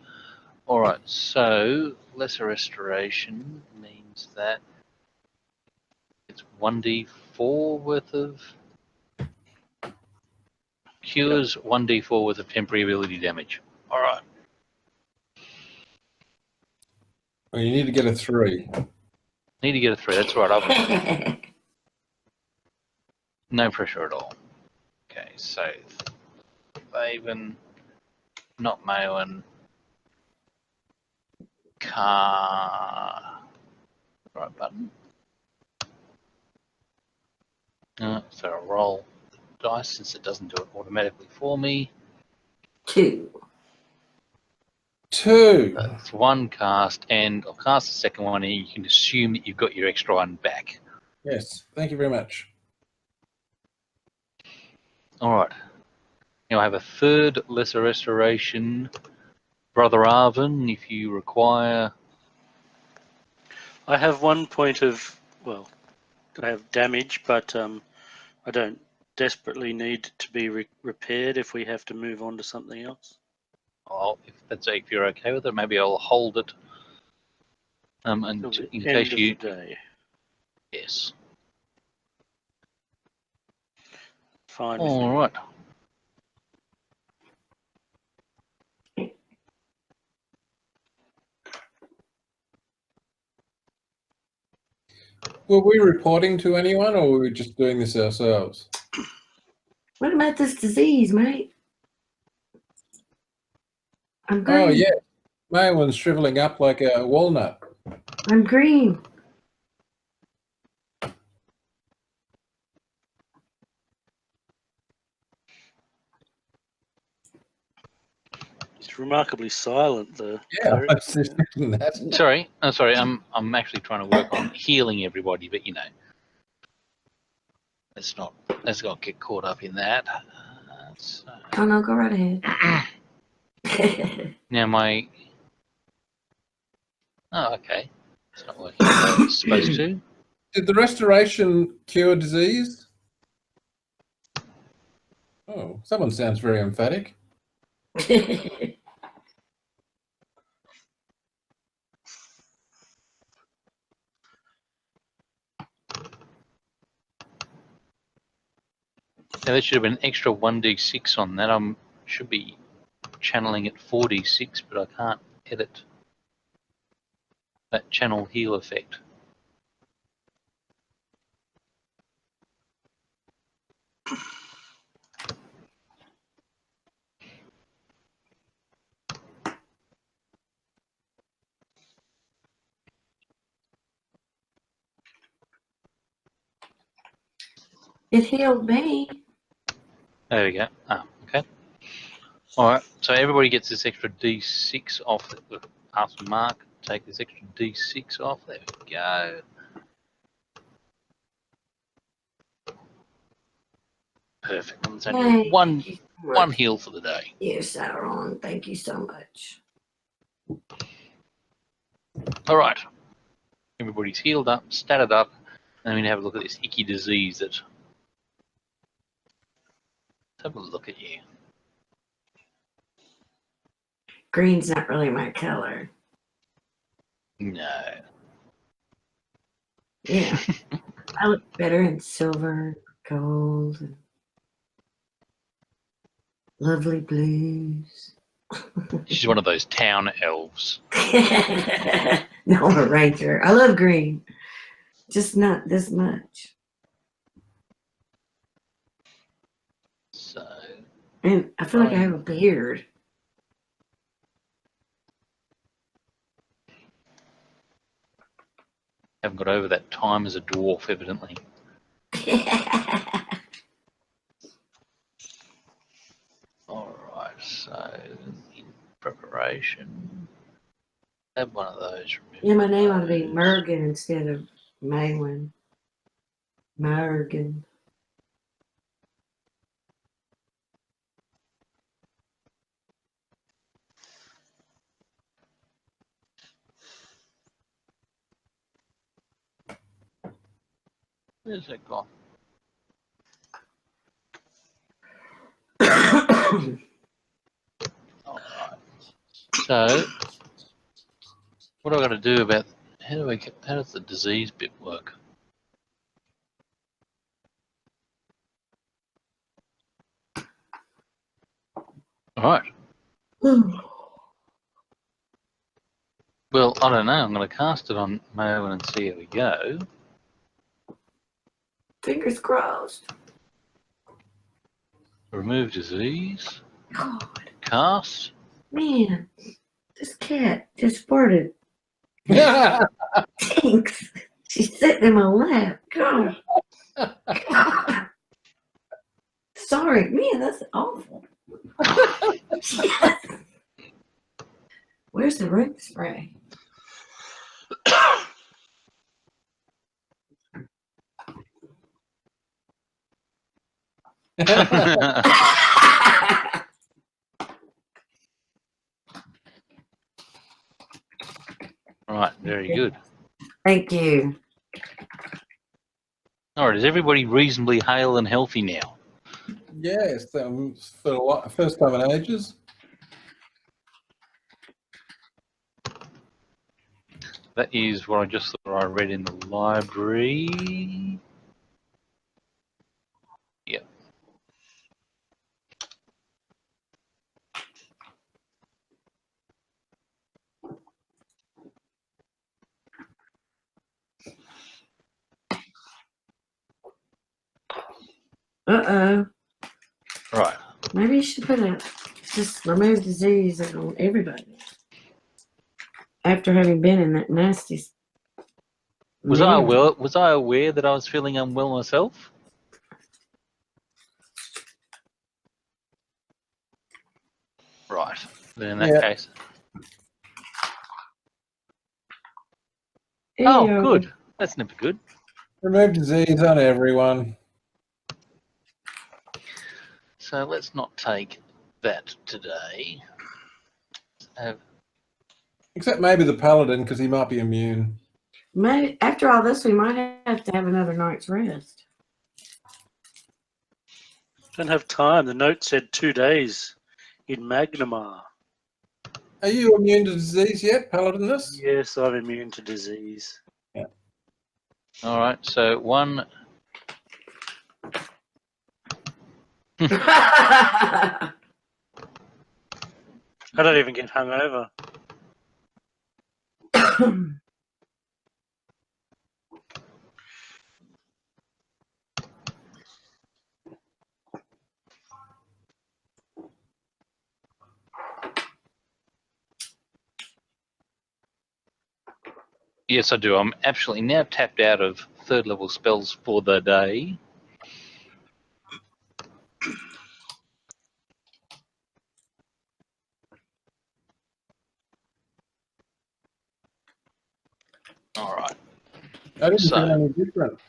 All right, so lesser restoration means that it's 1d4 worth of cures, 1d4 worth of temporary ability damage. All right. Well, you need to get a 3. Need to get a 3. That's right. No pressure at all. Okay, so Faven, not Maewyn, Car. Right button. So I'll roll dice since it doesn't do it automatically for me. 2. 2. That's 1 cast, and I'll cast the second one, and you can assume that you've got your extra one back. Yes. Thank you very much. All right. Now I have a third lesser restoration. Brother Arvin, if you require. I have 1 point of, well, I have damage, but I don't desperately need to be repaired if we have to move on to something else. If you're okay with it, maybe I'll hold it. Till In the case end of you. the day. Yes. Fine with me. All right. Were we reporting to anyone, or were we just doing this ourselves? What about this disease, mate? I'm green. Oh, yeah. Maywyn's shriveling up like a walnut. I'm green. It's remarkably silent, the Yeah, cleric. I was just thinking that. Sorry. I'm actually trying to work on healing everybody, but you know, let's not get caught up in that. Oh, no, go right ahead. Now my. Oh, okay. It's not working the way it's supposed to. Did the restoration cure disease? Oh, someone sounds very emphatic. Now there should have been an extra 1d6 on that. Should be channeling at 4d6, but I can't edit that channel heal effect. It healed me. There we go. Okay. All right. So everybody gets this extra d6 off. Ask Mark to take this extra d6 off. There we go. Perfect. It's only Yay. one heal for the day. Yes, Sauron. Thank you so much. All right. Everybody's healed up, statted up, and we have a look at this icky disease that. Let's have a look at you. Green's not really my color. No. Yeah. I look better in silver, gold, and lovely blues. She's one of those town elves. No, I'm a ranger. I love green. Just not this much. So. And I feel like I have a beard. Haven't got over that time as a dwarf, evidently. All right, so in preparation, have one of those. Yeah, my name ought to be Mergen instead of Maywin. Mergen. Where's that gone? Alright. So, what do I got to do about how does the disease bit work? Alright. Well, I don't know. I'm going to cast it on Merlin and see how we go. Fingers crossed. Remove disease. God, Cast. man, this cat just farted. Thanks. She's sitting in my lap. God. God. Sorry, man, that's awful. Where's the room spray? Right, very good. Thank you. Alright, is everybody reasonably hale and healthy now? Yes, for a lot, first time in ages. That is what I just thought I read in the library. Yep. Uh-oh. Right. Maybe you should just remove disease on everybody. After having been in that nasty. Was I aware that I was feeling unwell myself? Right. Then in that case. Oh, Ew. good. That's never good. Remove disease on everyone. So let's not take that today. Except maybe the paladin, because he might be immune. Maybe, after all this, we might have to have another night's rest. Don't have time. The note said 2 days in Magnamar. Are you immune to disease yet, paladinus? Yes, I'm immune to disease. Yeah. All right. So one. I don't even get hungover. Yes, I do. I'm absolutely now tapped out of third level spells for the day. All right. I didn't So- feel any different.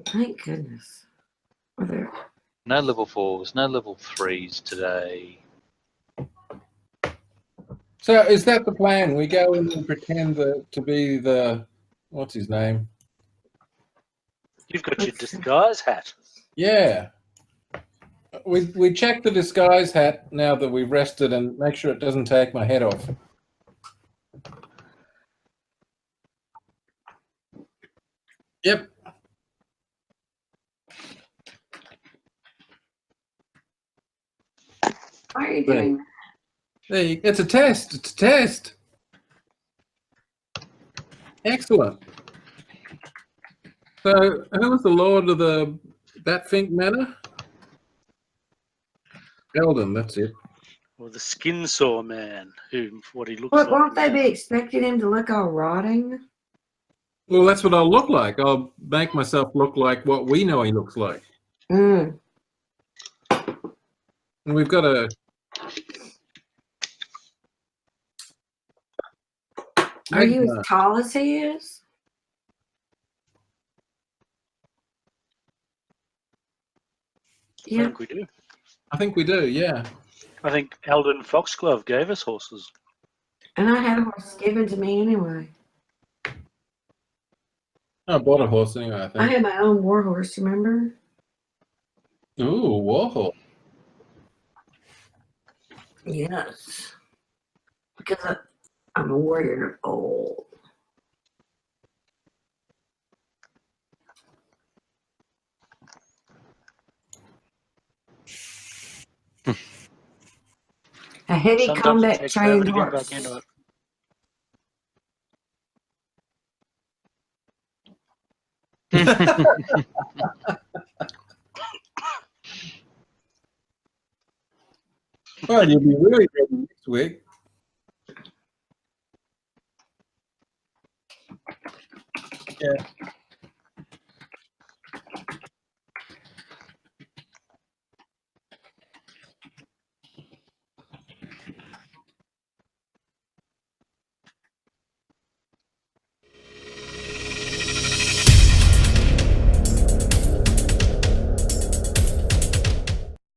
Thank goodness. Are there? No level 4s, no level 3s today. So is that the plan? We go in and pretend to be the, what's his name? You've got your disguise hat. Yeah. We check the disguise hat now that we've rested and make sure it doesn't take my head off. Yep. Why are you doing that? It's a test. It's a test. Excellent. So, who was the Lord of the Batfink Manor? Eldon, that's it. Or the skin saw man, what he looks What, like. won't they now. be expecting him to look all rotting? Well, that's what I'll look like. I'll make myself look like what we know he looks like. Mm. And we've got a... Are you as tall as he is? I Yeah. think we do. I think we do, yeah. I think Eldon Foxglove gave us horses. And I had a horse given to me anyway. I bought a horse anyway, I I think. had my own war horse, remember? Ooh, war horse. Yes. Because I'm a warrior of old. A heavy Sometimes it combat takes forever trained to get horse. back into it. Well, you'll be really ready next week. Yeah.